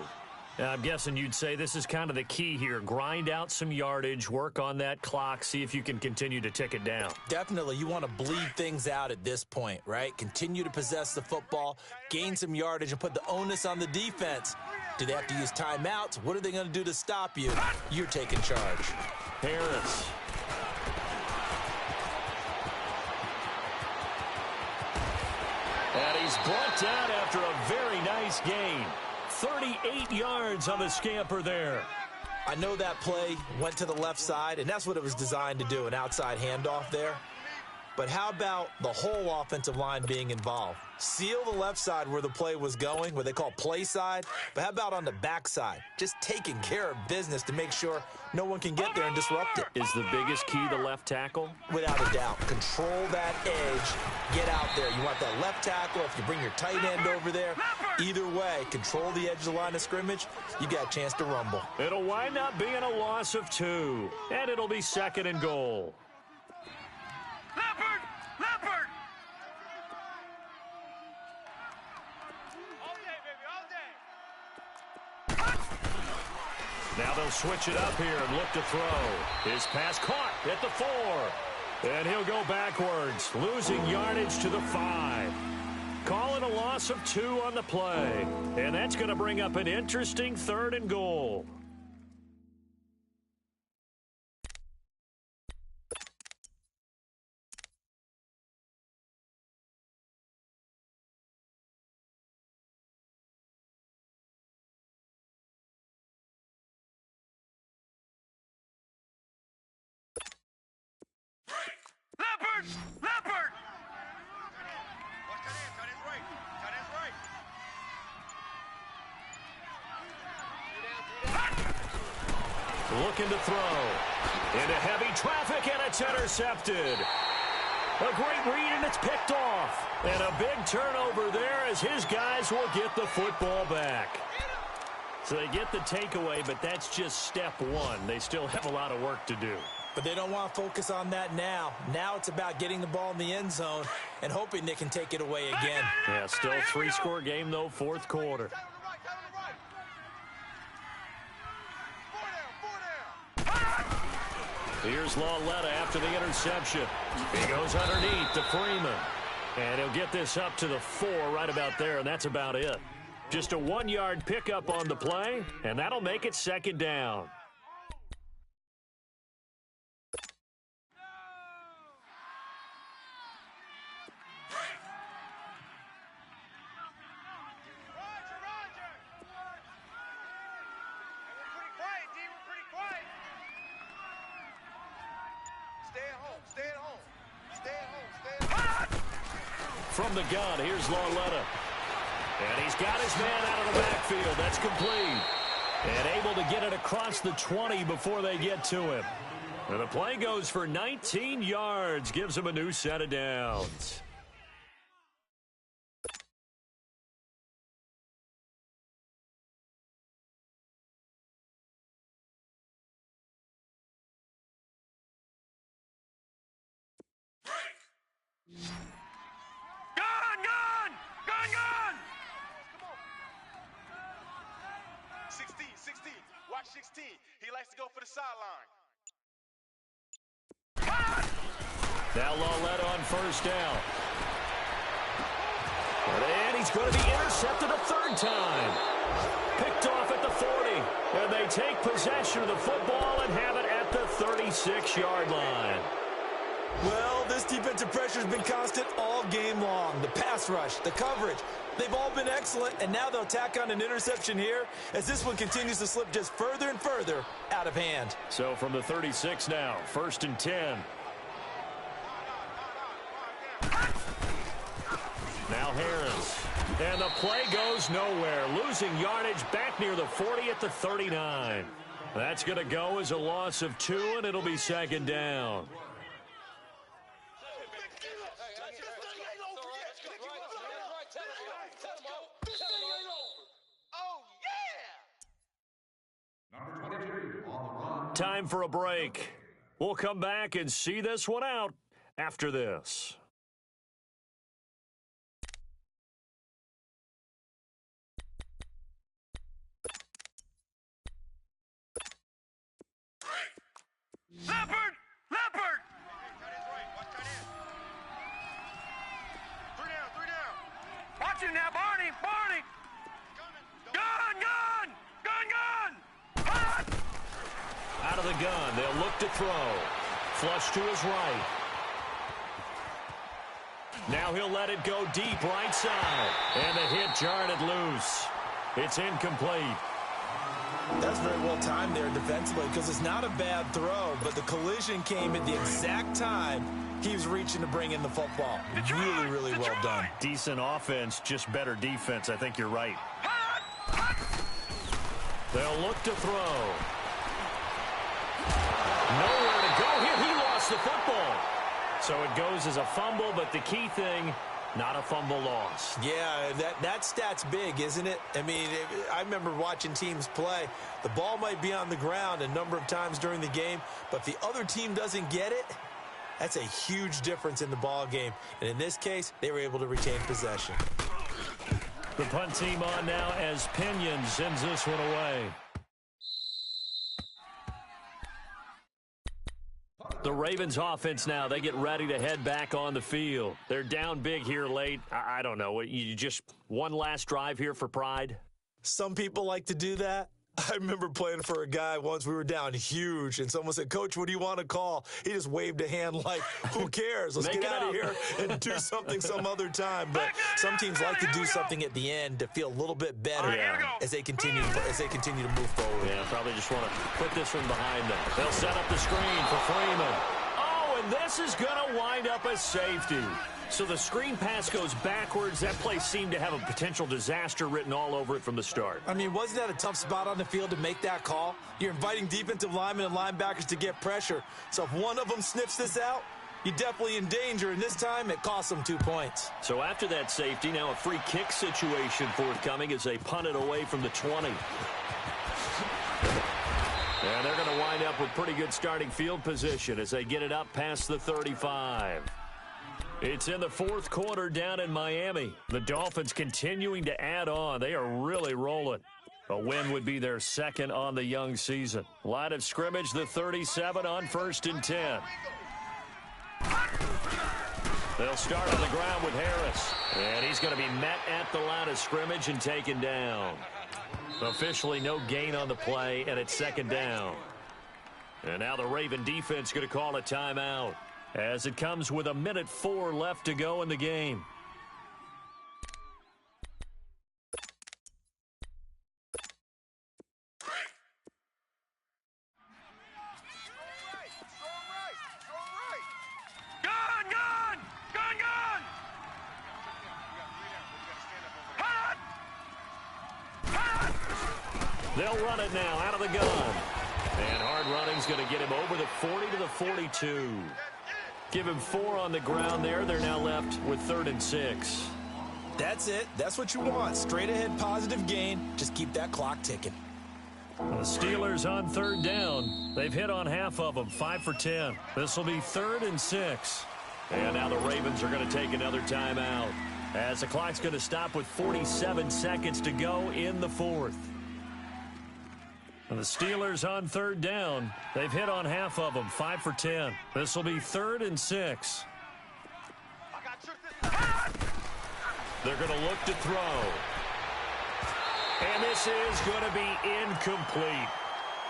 S4: I'm guessing you'd say this is kind of the key here. Grind out some yardage, work on that clock, see if you can continue to tick it down.
S6: Definitely. You want to bleed things out at this point, right? Continue to possess the football, gain some yardage, and put the onus on the defense. Do they have to use timeouts? What are they going to do to stop you? You're taking charge.
S4: Harris. And he's brought down after a very nice gain. 38 yards on the scamper there.
S6: I know that play went to the left side, and that's what it was designed to do, an outside handoff there. But how about the whole offensive line being involved? Seal the left side where the play was going, what they call play side. But how about on the back side? Just taking care of business to make sure no one can get there and disrupt it.
S4: Is the biggest key the left tackle?
S6: Without a doubt. Control that edge. Get out there. You want that left tackle. If you bring your tight end over there, either way, control the edge of the line of scrimmage. You got a chance to rumble.
S4: It'll wind up being a loss of 2. And it'll be 2nd and goal.
S5: Leopard! Leopard! All day, baby, all day.
S4: Now they'll switch it up here and look to throw. His pass caught at the 4. And he'll go backwards, losing yardage to the 5. Call it a loss of 2 on the play. And that's going to bring up an interesting 3rd and goal. looking to throw. Into heavy traffic, and it's intercepted. A great read, and it's picked off. And a big turnover there as his guys will get the football back. So they get the takeaway, but that's just step one. They still have a lot of work to do.
S6: But they don't want to focus on that now. Now it's about getting the ball in the end zone and hoping they can take it away again.
S4: Yeah, still a 3-score game, though, fourth quarter. Here's Lauletta after the interception. He goes underneath to Freeman. And he'll get this up to the 4 right about there, and that's about it. Just a 1-yard pickup on the play, and that'll make it second down. From the gun, here's Lauletta. And he's got his man out of the backfield. That's complete. And able to get it across the 20 before they get to him. And the play goes for 19 yards. Gives him a new set of downs. Now Lauletta on first down. And he's going to be intercepted a third time. Picked off at the 40. And they take possession of the football and have it at the 36-yard line.
S6: Well, this defensive pressure has been constant all game long. The pass rush, the coverage, they've all been excellent, and now they'll tack on an interception here as this one continues to slip just further and further out of hand.
S4: So from the 36 now, 1st and 10. Now Harris. And the play goes nowhere. Losing yardage back near the 40 at the 39. That's going to go as a loss of 2, and it'll be second down. Time for a break. We'll come back and see this one out after this.
S5: Leopard! Leopard! Three down. Watch him now, Barney! Barney! Gun!
S4: Out of the gun, they'll look to throw. Flush to his right. Now he'll let it go deep right side. And the hit jarred it loose. It's incomplete.
S6: That's very well timed there defensively because it's not a bad throw, but the collision came at the exact time he was reaching to bring in the football. Really, really well done.
S4: Decent offense, just better defense. I think you're right. They'll look to throw. Nowhere to go here. He lost the football. So it goes as a fumble, but the key thing, not a fumble loss.
S6: Yeah, that stat's big, isn't it? I mean, I remember watching teams play. The ball might be on the ground a number of times during the game, but if the other team doesn't get it, that's a huge difference in the ball game. And in this case, they were able to retain possession.
S4: The punt team on now as Pinion sends this one away. The Ravens offense now, they get ready to head back on the field. They're down big here late. I don't know. You just one last drive here for pride?
S6: Some people like to do that. I remember playing for a guy once. We were down huge, and someone said, "Coach, what do you want to call?" He just waved a hand like, who cares? Let's get out of here and do something some other time. But some teams like to do something at the end to feel a little bit better as they continue to move forward.
S4: Yeah, probably just want to put this one behind them. They'll set up the screen for Freeman. Oh, and this is going to wind up a safety. So the screen pass goes backwards. That play seemed to have a potential disaster written all over it from the start.
S6: I mean, wasn't that a tough spot on the field to make that call? You're inviting defensive linemen and linebackers to get pressure. So if one of them sniffs this out, you're definitely in danger, and this time it cost them 2 points.
S4: So after that safety, now a free kick situation forthcoming as they punt it away from the 20. And they're going to wind up with pretty good starting field position as they get it up past the 35. It's in the fourth quarter down in Miami. The Dolphins continuing to add on. They are really rolling. A win would be their second on the young season. Line of scrimmage, the 37 on 1st and 10. They'll start on the ground with Harris. And he's going to be met at the line of scrimmage and taken down. Officially no gain on the play, and it's 2nd down. And now the Raven defense going to call a timeout as it comes with 1:04 left to go in the game. They'll run it now out of the gun. And hard running's going to get him over the 40 to the 42. Give him 4 on the ground there. They're now left with 3rd and 6.
S6: That's it. That's what you want. Straight ahead positive gain. Just keep that clock ticking.
S4: The Steelers on 3rd down. They've hit on half of them, 5 for 10. This will be 3rd and 6. And now the Ravens are going to take another timeout as the clock's going to stop with 47 seconds to go in the 4th. And the Steelers on 3rd down. They've hit on half of them, 5 for 10. This will be 3rd and 6. They're going to look to throw. And this is going to be incomplete.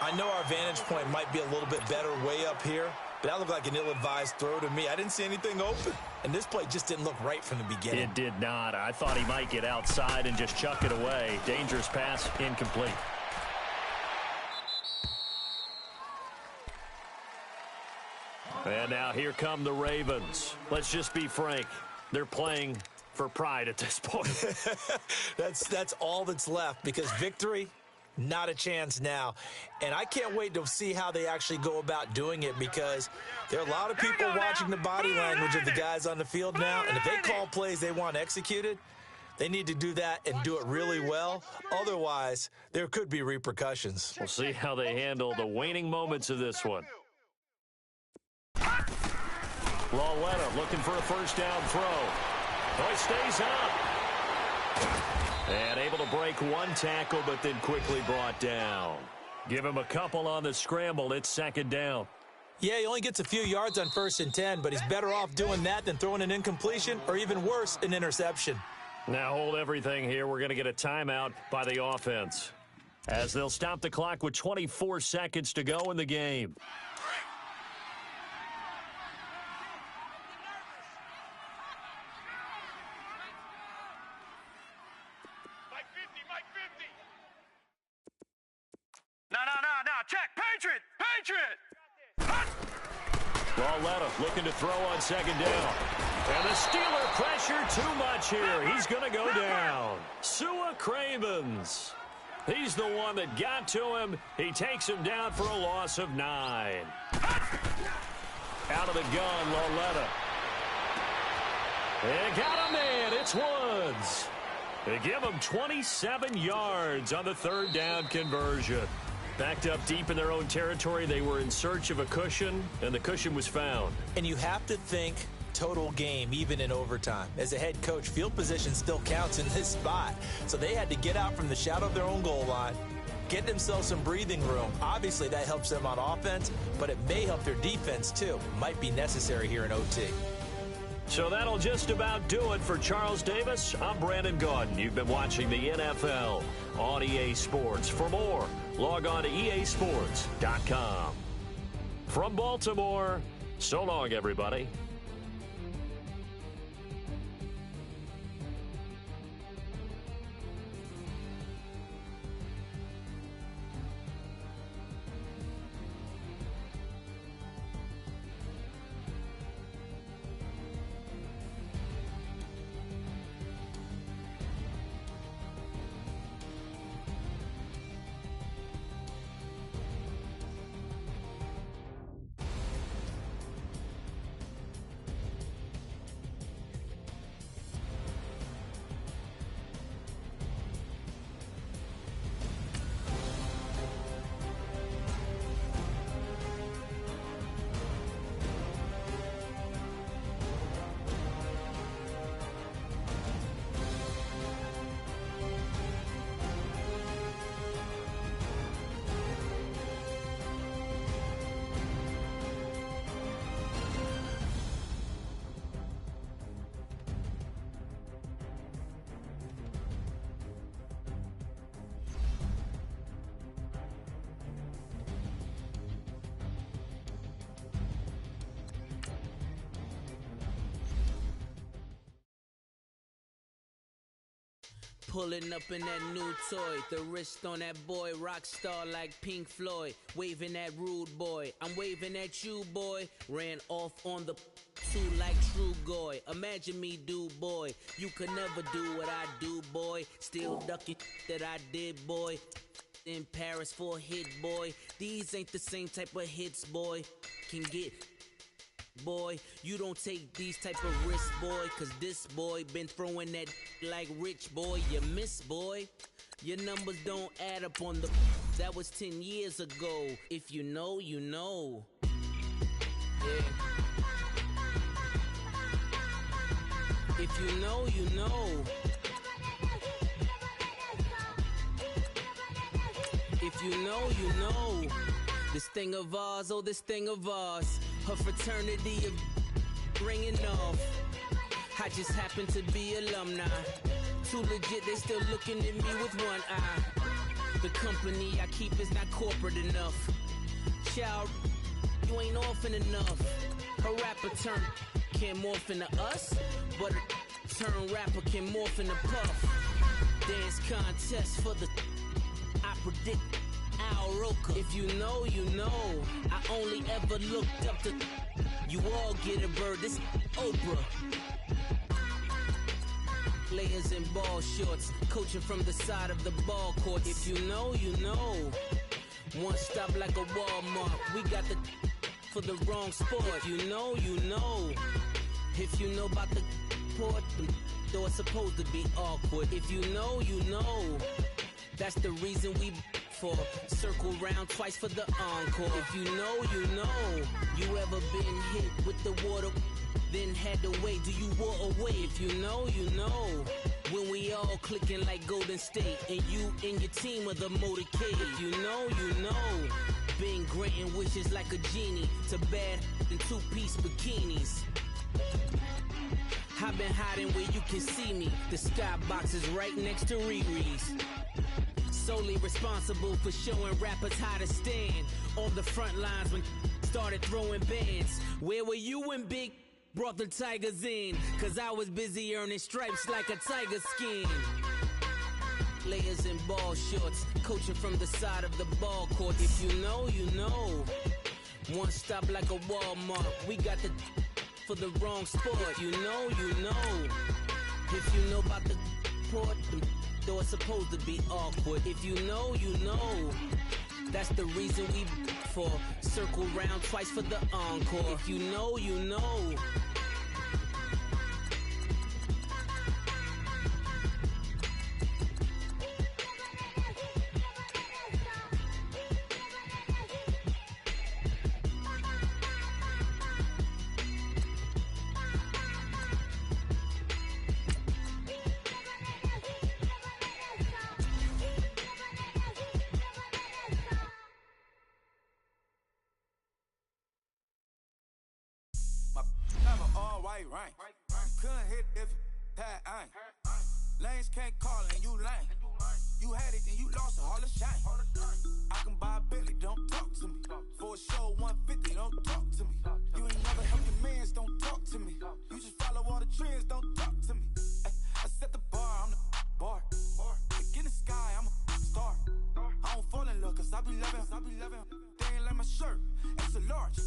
S6: I know our vantage point might be a little bit better way up here, but that looked like an ill-advised throw to me. I didn't see anything open, and this play just didn't look right from the beginning.
S4: It did not. I thought he might get outside and just chuck it away. Dangerous pass, incomplete. And now here come the Ravens. Let's just be frank. They're playing for pride at this point.
S6: That's all that's left, because victory, not a chance now. And I can't wait to see how they actually go about doing it, because there are a lot of people watching the body language of the guys on the field now, and if they call plays they want executed, they need to do that and do it really well. Otherwise, there could be repercussions.
S4: We'll see how they handle the waning moments of this one. Lawletta looking for a 1st down throw. Oh, he stays up. And able to break 1 tackle, but then quickly brought down. Give him a couple on the scramble. It's 2nd down.
S6: Yeah, he only gets a few yards on 1st and 10, but he's better off doing that than throwing an incompletion, or even worse, an interception.
S4: Now hold everything here. We're going to get a timeout by the offense, as they'll stop the clock with 24 seconds to go in the game.
S5: No, check, Patriot!
S4: Lawletta looking to throw on 2nd down. And the Steeler pressure too much here. He's going to go down. Sua Cravens. He's the one that got to him. He takes him down for a loss of 9. Out of the gun, Lawletta. They got a man. It's Woods. They give him 27 yards on the 3rd down conversion. Backed up deep in their own territory, they were in search of a cushion, and the cushion was found.
S6: And you have to think total game, even in overtime. As a head coach, field position still counts in this spot. So they had to get out from the shadow of their own goal line, get themselves some breathing room. Obviously, that helps them on offense, but it may help their defense, too. Might be necessary here in OT.
S4: So that'll just about do it for Charles Davis. I'm Brandon Gaudin. You've been watching the NFL on EA Sports. For more, log on to easports.com. From Baltimore, so long, everybody.
S2: Pulling up in that new toy, the wrist on that boy, rock star like Pink Floyd, waving at rude boy, I'm waving at you boy, ran off on the two like true goy, imagine me do boy, you could never do what I do boy, still ducking that I did boy, in Paris for a hit boy, these ain't the same type of hits boy, can get boy, you don't take these type of risks, boy, cause this boy been throwing that like rich boy, you miss, boy. Your numbers don't add up on the that was 10 years ago. If you know, you know. Yeah. If you know, you know. If you know, you know. This thing of ours, oh, this thing of ours. Her fraternity of ringing off. I just happen to be alumni. Too legit, they still looking at me with one eye. The company I keep is not corporate enough. Child, you ain't orphan enough. A rapper turn can't morph into us, but a turn rapper can morph into Puff. Dance contest for the I predict Al Roker. If you know, you know. I only ever looked up to you all get a bird. This Oprah. Layers in ball shorts, coaching from the side of the ball court. If you know, you know. One stop like a Walmart. We got the for the wrong sport. If you know, you know. If you know about the port, though it's supposed to be awkward. If you know, you know. That's the reason we for circle round twice for the encore. If you know, you know. You ever been hit with the water, then had to wait? Do you walk away? If you know, you know. When we all clicking like Golden State, and you and your team are the motorcade. If you know, you know. Been granting wishes like a genie to bad in two-piece bikinis. I've been hiding where you can see me. The skybox is right next to Riri's. Solely responsible for showing rappers how to stand on the front lines when started throwing bands. Where were you when Big brought the Tigers in? Cause I was busy earning stripes like a tiger skin. Layers in ball shorts, coaching from the side of the ball court. If you know, you know. One stop like a Walmart. We got the for the wrong sport. If you know, you know. If you know about the port, though it's supposed to be awkward. If you know, you know. That's the reason we for circle round twice for the encore. If you know, you know.
S7: Right. Couldn't hit if it had ain't. Lanes can't call and you lame. You had it and you lost it, all the shame. I can buy a Billy, don't talk to me. For a show 150, don't talk to me. You ain't never helped your mans, don't talk to me. You just follow all the trends, don't talk to me. I set the bar, I'm the bar. Look in the sky, I'm a star. I don't fall in love cause I be loving. They ain't like my shirt, it's a large.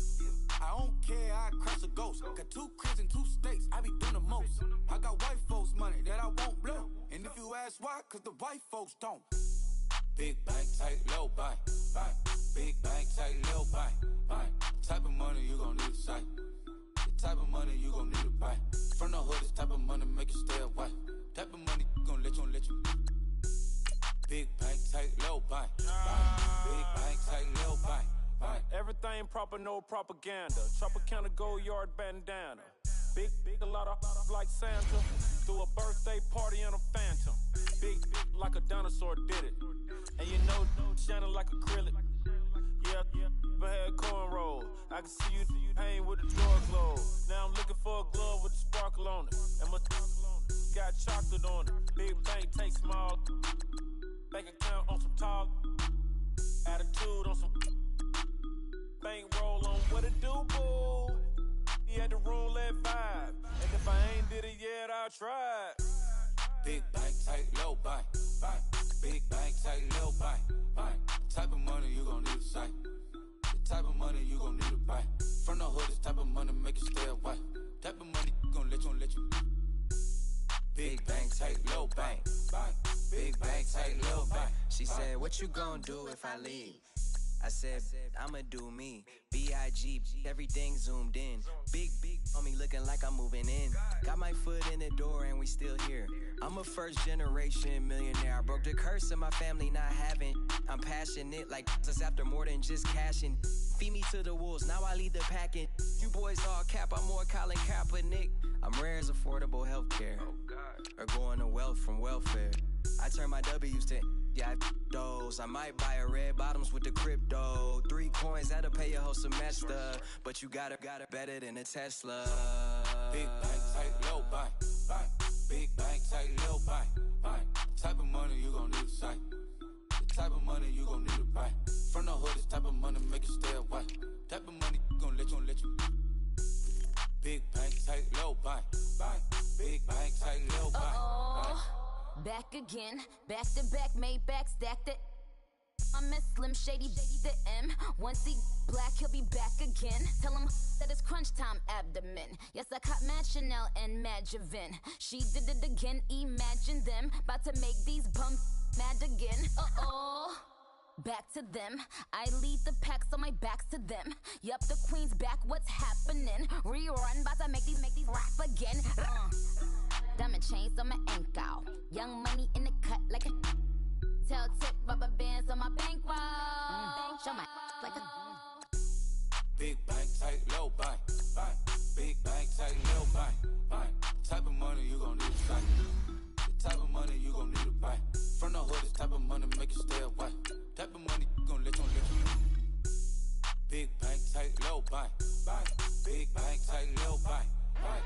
S7: I don't care, I crash a ghost. Got 2 cribs and 2 states, I be doing the most. I got white folks money that I won't blow. And if you ask why, cause the white folks don't. Big bank, tight, low bank, bank. Big bank, tight, low bank, bank. Type of money you gon' need to sight. The type of money you gon' need to buy. From the hood, this type of money make you stay away. Type of money gon' let you. Big bank, tight, low bank, bank. Big bank, tight, low bank.
S8: Everything proper, no propaganda. Tropicana gold yard bandana. Big, a lot of like Santa. Threw a birthday party in a phantom. Big like a dinosaur did it. And you know, shining like acrylic. Yeah, but had cornrows. I can see you hang with the door closed. Now I'm looking for a glove with a sparkle on it. And my got chocolate on it. Big bank, take small. Bank account on some tall. Attitude on some. Bankroll on what it do, boo. He had the roulette vibe. And if I ain't did it yet, I'll try.
S7: Big bank, tight, low bank, bank. Big bank, tight, low bank, bank. The type of money you gon' need to sight. The type of money you gon' need to buy. From the hood, this type of money make you stay away. Type of money gon' let you. Big bank, tight, low bank, bank. Big bank, tight, low bank.
S9: She said, what you gon' do if I leave? I said, I'ma do me. B.I.G. Everything zoomed in. Big on me looking like I'm moving in. Got my foot in the door and we still here. I'm a first generation millionaire. I broke the curse of my family not having. I'm passionate like just after more than just cashing. Feed me to the wolves, now I lead the packing. You boys all cap, I'm more Colin Kaepernick. I'm rare as affordable healthcare. Or going to wealth from welfare. I turn my W's to those. I might buy a red bottoms with the crypto. 3 coins, that'll pay your whole semester. But you got it better than a Tesla.
S7: Big bank, tight, low bank, bank. Big bank, tight, low bank, bank. Type of money you gon' need to sight. The type of money you gon' need to buy. From the hood, this type of money make you stay away. Type of money gon' let you. Big bank, tight, low bank, bank. Big bank, tight, low bank, bank.
S10: Back again, back to back, made back, stacked it. I'm a Slim Shady, the M. Once he black, he'll be back again. Tell him that it's crunch time abdomen. Yes, I caught Mad Chanel and Mad Javin. She did it again, imagine them. About to make these bums mad again. Back to them. I lead the pack, so my back's to them. Yup, the queen's back, what's happening? Rerun, about to make these rap again. Diamond chains on my ankle. Young money in the cut like a tail tip, rubber bands on my bankroll. Show my like a
S7: Big bank, tight, low bank, bank. Big bank, tight, low bank, bank. Type of money you gon' need to sight. The type of money you gon' need to buy. From the hood, this type of money make you stay away. Type of money gon' let you. Big bank, tight, low bank, bank. Big bank, tight, low bank, bank.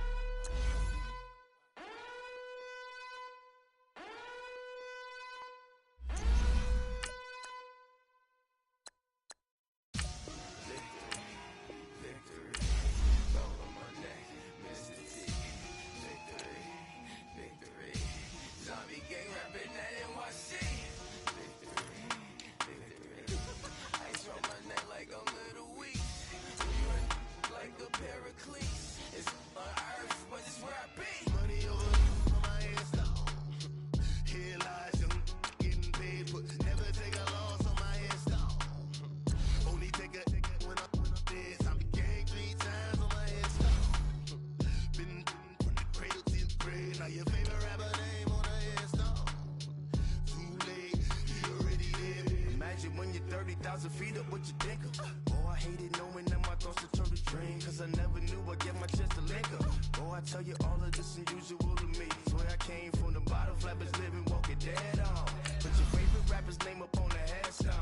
S11: Feet up what you think of. Oh, I hated knowing that my thoughts would turn to dream. Cause I never knew I'd get my chance to link up. Oh, I tell you all of this unusual to me. Swear I came from the bottom, flappers living, walking dead on. Put your favorite rapper's name up on the headstone.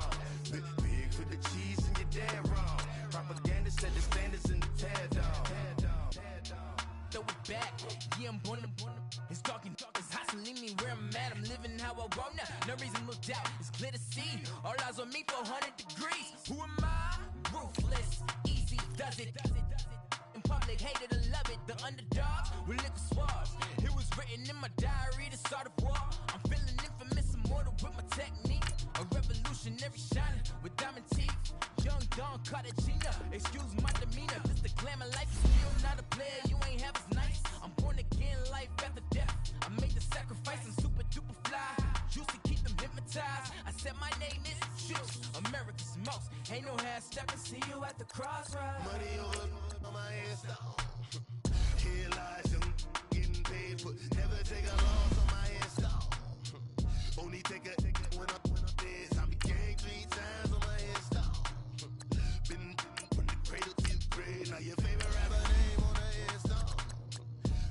S11: Big for the cheese and you're dead wrong. Propaganda set the standards in the tear down.
S12: Throw it back, yeah, I'm born to. It's talking, it's hustling me where I'm at. I'm living how I want now. No reason to look out, it's clear to see. All eyes on me, 400 degrees. Who am I? Ruthless, easy, does it. In public, hated or love it. The underdogs with liquor swabs. It was written in my diary to start a war. I'm feeling infamous, immortal with my technique. A revolutionary shining with diamond teeth. Young Don Cartagena, excuse my demeanor. This the glamour life, is still not a player. You ain't half as nice. I'm born again, life after death. I made the sacrifice, I'm super duper fly. Juicy, keep them hypnotized. I said my name is Juice, America's most. Ain't no half stepping, see you at the crossroads.
S1: Money over on my headstone. Here lies young, getting paid for. Never take a loss on my headstone. Only take a when I'm dead. I became 3 times on my headstone. Been from the cradle to the grave. Now your favorite rapper name on the headstone.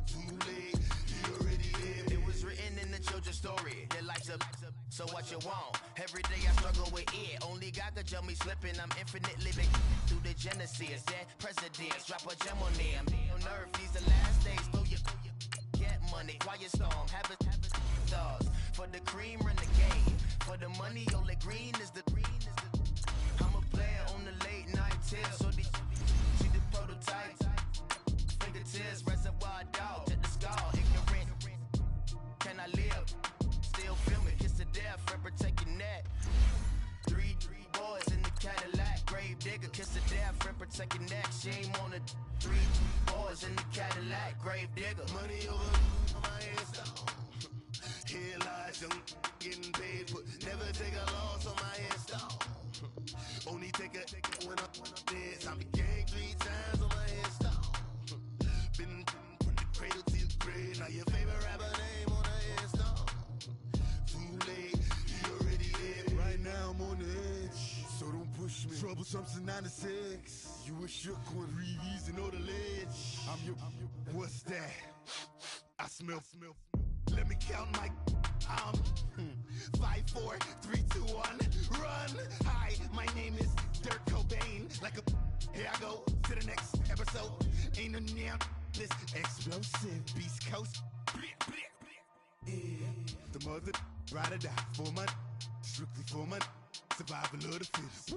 S1: Too late, you already here.
S11: It was written in the children's story. Their life's up, so what you want? Every day I struggle with it. Only God could tell me slipping. I'm infinitely big through the genesis. Dead presidents, drop a gem on them. On earth, these the last days. Throw your get money, quiet storm. Have a stars. For the cream, run the game. For the money, only green is the I'm a player on the late night tier. So see the prototype. Fingertips, reservoir dog to the skull. Ignorant, can I live? Second neck, shame on the 3 boys in the Cadillac, grave digger.
S1: Money over on my headstone. Here lies young getting paid, but never take a loss on my headstone. Only take a when I'm dead. I be gang 3 times on my headstone. Been from the cradle to the grave. Now your favorite rapper name on the headstone. Too late, he already dead. Right now I'm on the edge, so don't push me. Troublesome to 96. You were shook with Reeves and all the ledge. I'm your, what's that? I smell. Let me count my, 5, 4, 3, 2, 1, run. Hi, my name is Dirk Cobain. Like a, here I go to the next episode. Ain't no damn this explosive Beast Coast. Yeah, the mother ride or die for my, strictly for my. Survival of the fittest.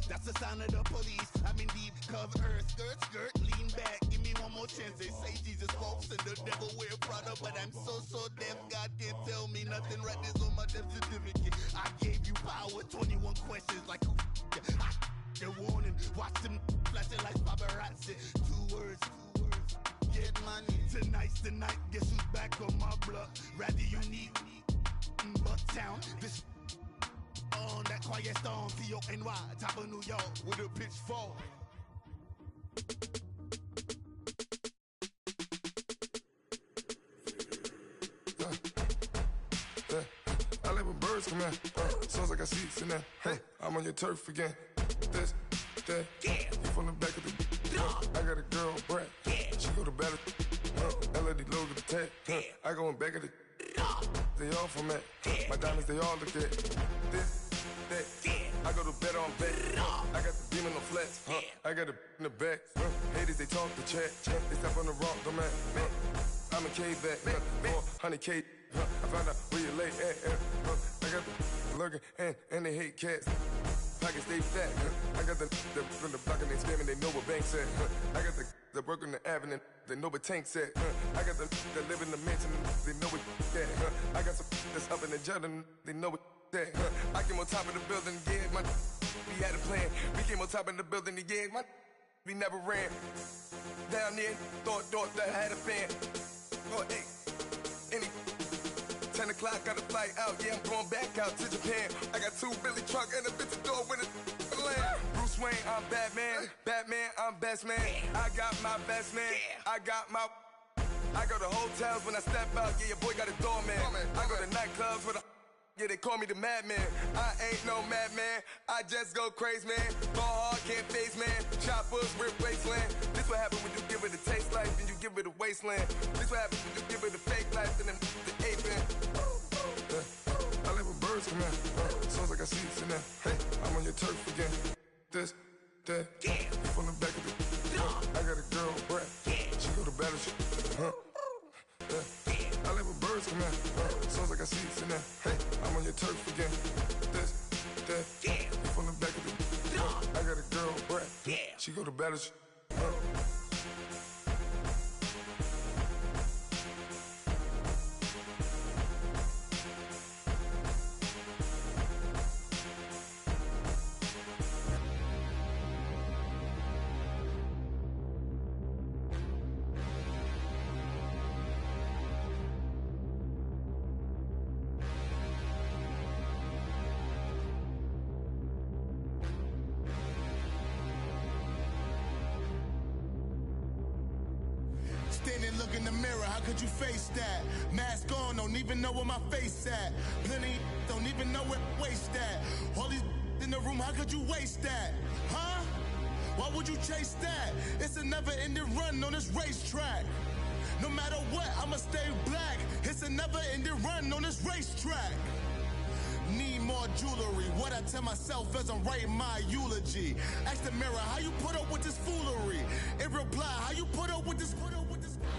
S1: That's the sign of the police. I'm in deep cover earth. Skirt, lean back. Give me one more chance. They say Jesus walks and the devil wear Prada, but I'm so deaf. God can't tell me nothing. Right this on my death certificate. I gave you power. 21 questions like who? They're warning. Watch them flashing like paparazzi. 2 words. Get money. Tonight's the night. Guess who's back on my block? Rather unique. Bucktown. This. On that quiet storm, T-O-N-Y, top of New York, with a pitchfork.
S13: I like when birds come in, sounds like I see seats in there. Hey, I'm on your turf again. This, that, you from the back of the. I got a girl, Brett. She go to battle. LED logo the tag. I go in back of the. They all from it. My diamonds, they all look at this. I go to bed on bed. I got the demon on flex. I got it in the back. Haters, they talk the chat. They step on the rock, the man. I'm a K-back. 400K. I found out where you lay at. I got the lurking and they hate cats. Pockets, they fat. I got the from the block and they scamming. They know what banks at. I got the work on the avenue. They know what tanks at. I got the that live in the mansion. They know what that. I got some that's up in the Jordan. They know what. I came on top of the building, yeah, we had a plan. We came on top of the building, yeah, we never ran. Down there, thought that I had a fan. Oh, hey, 10 o'clock, got a flight out, yeah, I'm going back out to Japan. I got 2 Billy truck and a bitch door with a land. Bruce Wayne, I'm Batman. Batman, I'm best man. I got my best man. I got my. I go to hotels when I step out, yeah, your boy got a doorman. I go to nightclubs with a. Yeah, they call me the madman. I ain't no madman. I just go crazy, man. Ball hard, can't face, man. Choppers, rip wasteland. This what happen when you give it a taste life and you give it a wasteland. This what happen when you give it a fake life and then the ape in. I like when birds come in. Sounds like I see seats in there. Hey, I'm on your turf again. This, that, you from the back of the. I got a girl, Brett. She go to battle. I like when birds come in. Sounds like I see seats in there. Hey, I'm on your turf again. This, that, you from the back of the. I got a girl, Brett. She go to battle.
S1: Standing, look in the mirror, how could you face that? Mask on, don't even know where my face at. Plenty, don't even know where waste at. All these in the room, how could you waste that? Huh? Why would you chase that? It's a never-ending run on this racetrack. No matter what, I'ma stay black. It's a never-ending run on this racetrack. Need more jewelry. What I tell myself as I'm writing my eulogy. Ask the mirror, how you put up with this foolery? It reply, how you put up with this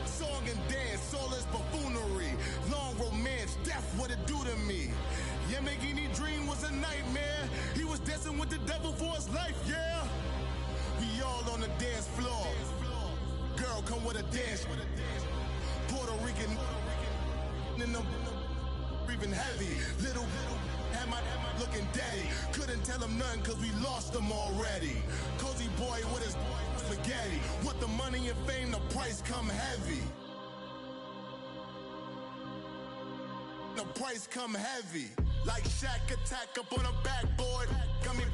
S1: song and dance, soulless buffoonery. Long romance, death, what it do to me? Yamagini dream was a nightmare. He was dancing with the devil for his life, yeah. We all on the dance floor. Girl, come with a dance. Puerto Rican in the breathing heavy. Little and my looking daddy. Couldn't tell him nothing cause we lost him already. Cozy boy with his spaghetti. Want the money and fame, the price come heavy. The price come heavy. Like Shaq attack up on a backboard. Got me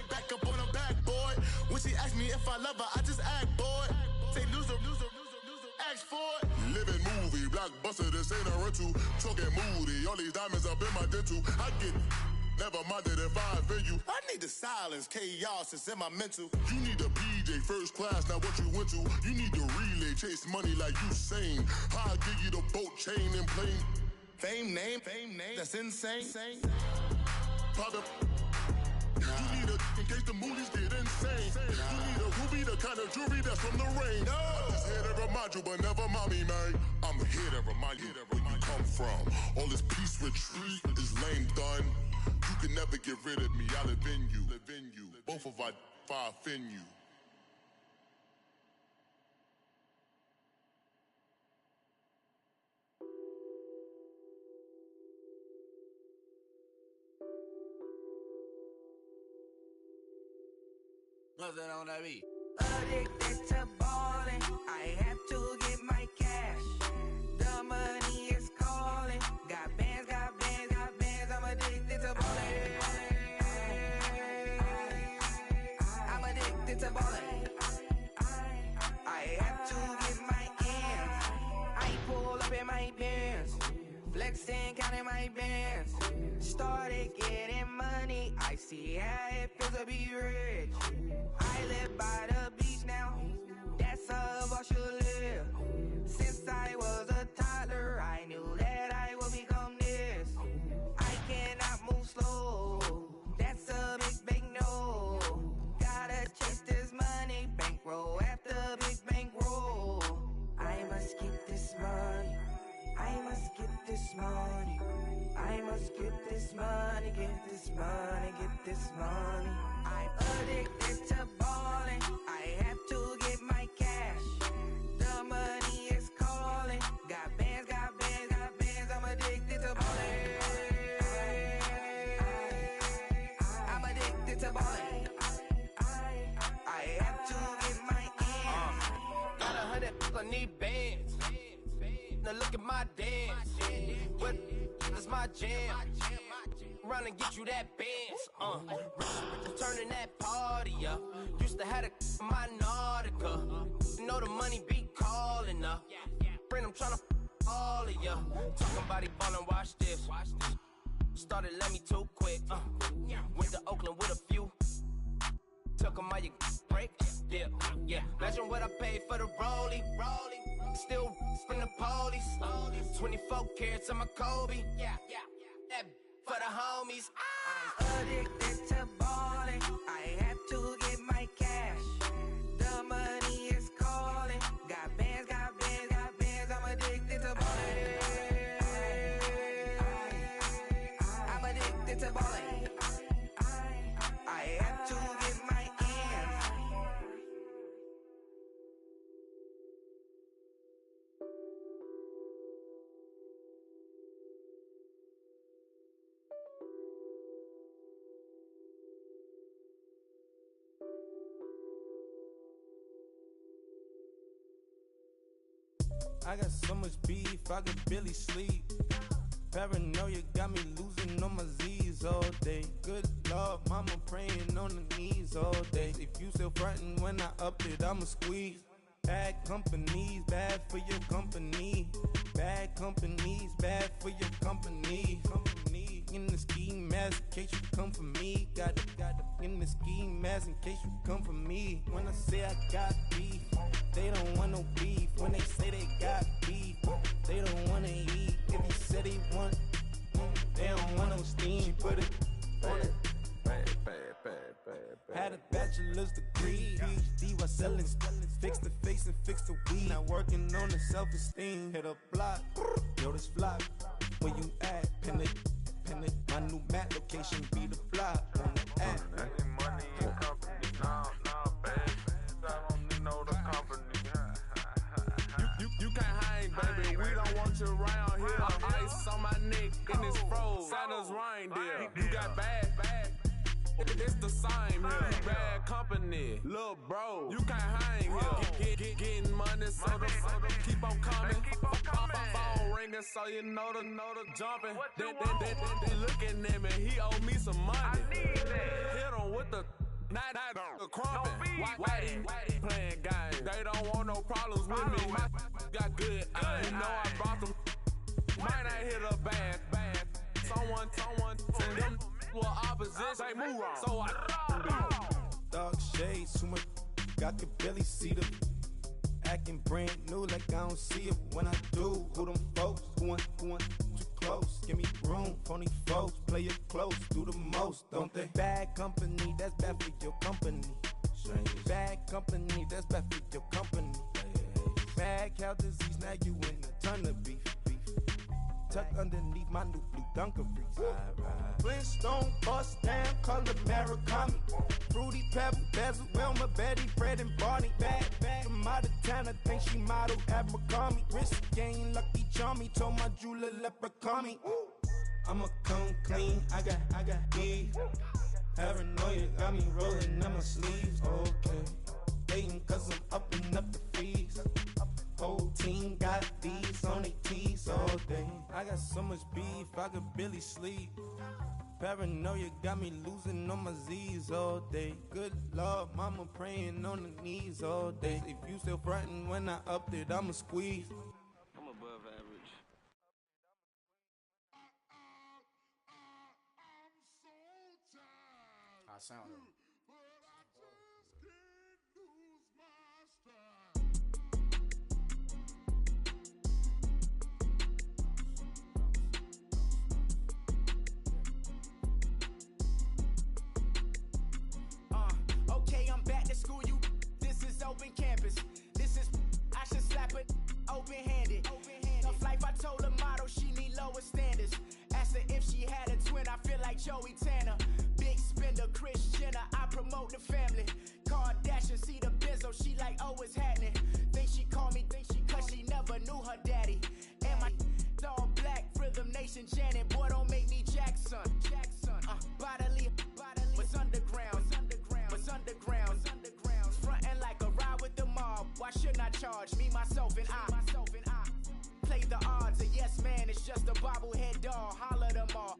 S1: back up on a backboard. When she asked me if I love her, I just act bored. Say loser, ask for it. Living movie, blockbuster, this ain't a rental. Talking moody, all these diamonds up in my dental. I get never minded if I offend you. I need the silence, chaos is in my mental. You need a PJ first class, not what you went to. You need the relay, chase money like you sane. I'll give you the boat, chain, and plane. Fame name, that's insane. Private. You need a in case the movies get insane. You need a ruby, the kind of jewelry that's from the rain. I'm just here to remind you, but never mommy, man. I'm here to remind you where you come from. All this peace retreat is lame done. You can never get rid of me. I live in you. Both of our fire offend you.
S7: What's that on that beat?
S3: Addicted to ballin', I have to get my cash. The money is calling. Got bands, I'm addicted to ballin'. I'm addicted to ballin'. I have to get my ends. I pull up in my bands, flexing, counting my bands. Started getting money, I see how it feels to be rich. I live by the beach now, that's how I should live. Since I was a toddler, I knew that I would become this. I cannot move slow, that's a big no. Gotta chase this money, bankroll after big bankroll. I must get this money, I must get this money. I must get this money, get this money, get this money. I'm addicted to ballin', I have to get my cash. The money is calling. Got bands, I'm addicted to ballin'. I'm addicted to ballin'. I have to get my ends.
S12: Got 100, I need bands. Now look at my dance. What is my jam? Run and get you that bands. Turning that party up. Used to have a my Nautica. You know the money be calling up. Friend, I'm tryna all of ya. Talking about he ballin', watch this. Started let me too quick. Went to Oakland with a few. Took 'em all you break. Yeah. Imagine what I paid for the rollie. Still from the police. 24 carats on my Kobe. Yeah. That for the homies.
S3: I'm addicted to ballin', I have to get my cash. The money is calling. Got bands, I'm addicted to ballin'. I'm addicted to ballin'. I have to get my ends.
S14: I got so much beef, I could barely sleep. Paranoia got me losing on my Z's all day. Good Lord, mama praying on the knees all day. If you still frontin' when I up it, I'ma squeeze. Bad companies, bad for your company. Bad companies, bad for your company. In the ski mask in case you come for me. Got it in the ski mask in case you come for me. When I say I got beef, they don't want no beef. When they say they got beef, they don't wanna eat. If you said they want, they don't want no steam. She put it on it. Had a bachelor's degree, PhD while selling. Fix the face and fix the weed. Now working on the self-esteem. Hit a block, yo this flock. Where you at? Pin it. My new map location be the block on the app.
S15: Any money in company, nah, baby. I don't need no the company.
S16: You can't hang, baby.
S8: we don't want you around here. Ice on my neck in this froze. Santa's reindeer. You got bad. It's the same here. Bad company, little bro. You can't hang here. Getting money, so the keep on coming. Phone ringing, so you know the jumping. They looking at me. He owe me some money. Hit him with the night the crumping. Whitey playing games. They don't want no problems with me. Got good aim. You know I brought them. Might not hit a bad. Someone send them. Well, opposition, they move wrong. So I
S14: Dark shades, too much. I can barely see them. Acting brand new like I don't see it when I do. Who them folks? Going too close. Give me room, phony folks. Play it close, do the most, don't they? Bad company, that's bad for your company. Bad company, that's bad for your company. Bad cow disease, now you in a ton of beef. Tucked underneath my new blue Dunkaroos. Flintstone, bust down, color Murakami. Fruity Pebble, Bezel, Wilma, Betty, Fred, and Barney. Bad from out of town, I think she modeled at McCarmy. Wrist game, Lucky Charmy, told my jeweler leprechaun me. I'ma come clean, I got E. Paranoia got me rolling on my sleeves, okay. Dating cause I'm upping up the fees. Whole team got these on their tees all day. I got so much beef, I could barely sleep. Paranoia got me losing on my Z's all day. Good Lord, mama praying on the knees all day. If you still frontin' when I upped it, I'ma squeeze.
S16: I'm above average.
S17: I sound it.
S12: Okay, I'm back to school, you. This is open campus. This is, I should slap it open-handed. Tough life, I told her motto, she need lower standards. Asked her if she had a twin, I feel like Joey Tanner. Big spender, Kris Jenner, I promote the family. Kardashian, see the Benzo, she like, oh, it's happening. Think she call me, cause she never knew her daddy. And my all black, Rhythm Nation, Janet, boy, don't make me Jackson. Bodily, what's underground? What's underground? Frontin' like a ride with the mob. Why shouldn't I charge me, myself, and I? Play the odds, a yes man, it's just a bobblehead doll. Holler them all.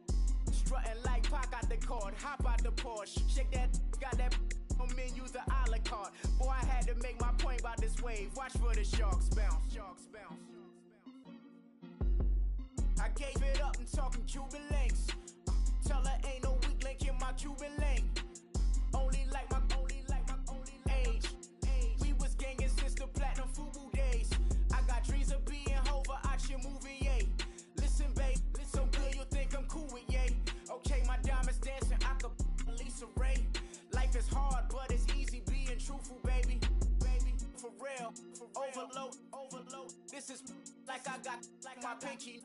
S12: Strutting like Pac out the court, hop out the Porsche. Shake that, got that on menu, the a la carte. Boy, I had to make my point about this wave. Watch for the sharks bounce. I gave it up and talking Cuban links. Tell her ain't no weak link in my Cuban link. Only like my age. We was gangin' since the platinum FUBU days. I got dreams of being Hova out your movie, yay. Listen, babe, so good you'll think I'm cool with yay. Okay, my diamonds dancing, I could Lisa Ray. Life is hard, but it's easy being truthful, baby. For real, overload. This is like I got like my pinky.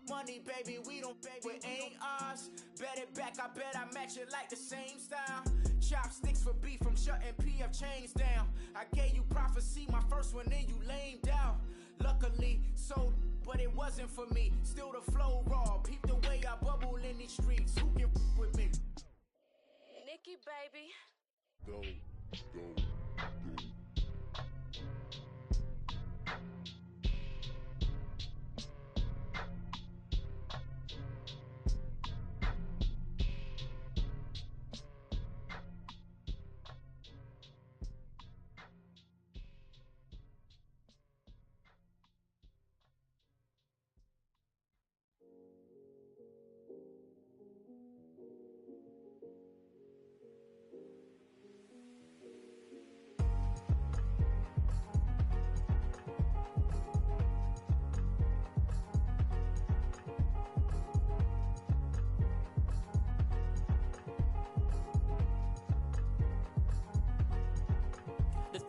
S12: Money, baby, we don't baby, it ain't ours. Bet it back, I bet I match it like the same style. Chopsticks for beef from shutting PF chains down. I gave you prophecy, my first one, then you lamed out. Luckily, so, but it wasn't for me. Still the flow raw, peep the way I bubble in these streets. Who can with me?
S18: Nikki, baby.
S1: Go.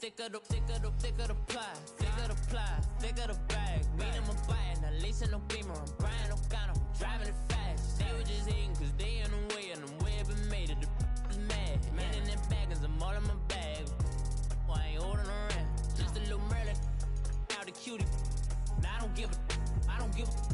S2: Thicker the ply, thicker the bag. Mean I'm a buyer, now lacing no beamer. I'm Brian O'Connor, I'm driving it fast. They were just hating cause they in the way, and the way I've been made it. The is mad. Man in them baggins, I'm all in my bag. Why I ain't holding around? Just a little Merlin, out the cutie. Now I don't
S12: don't give a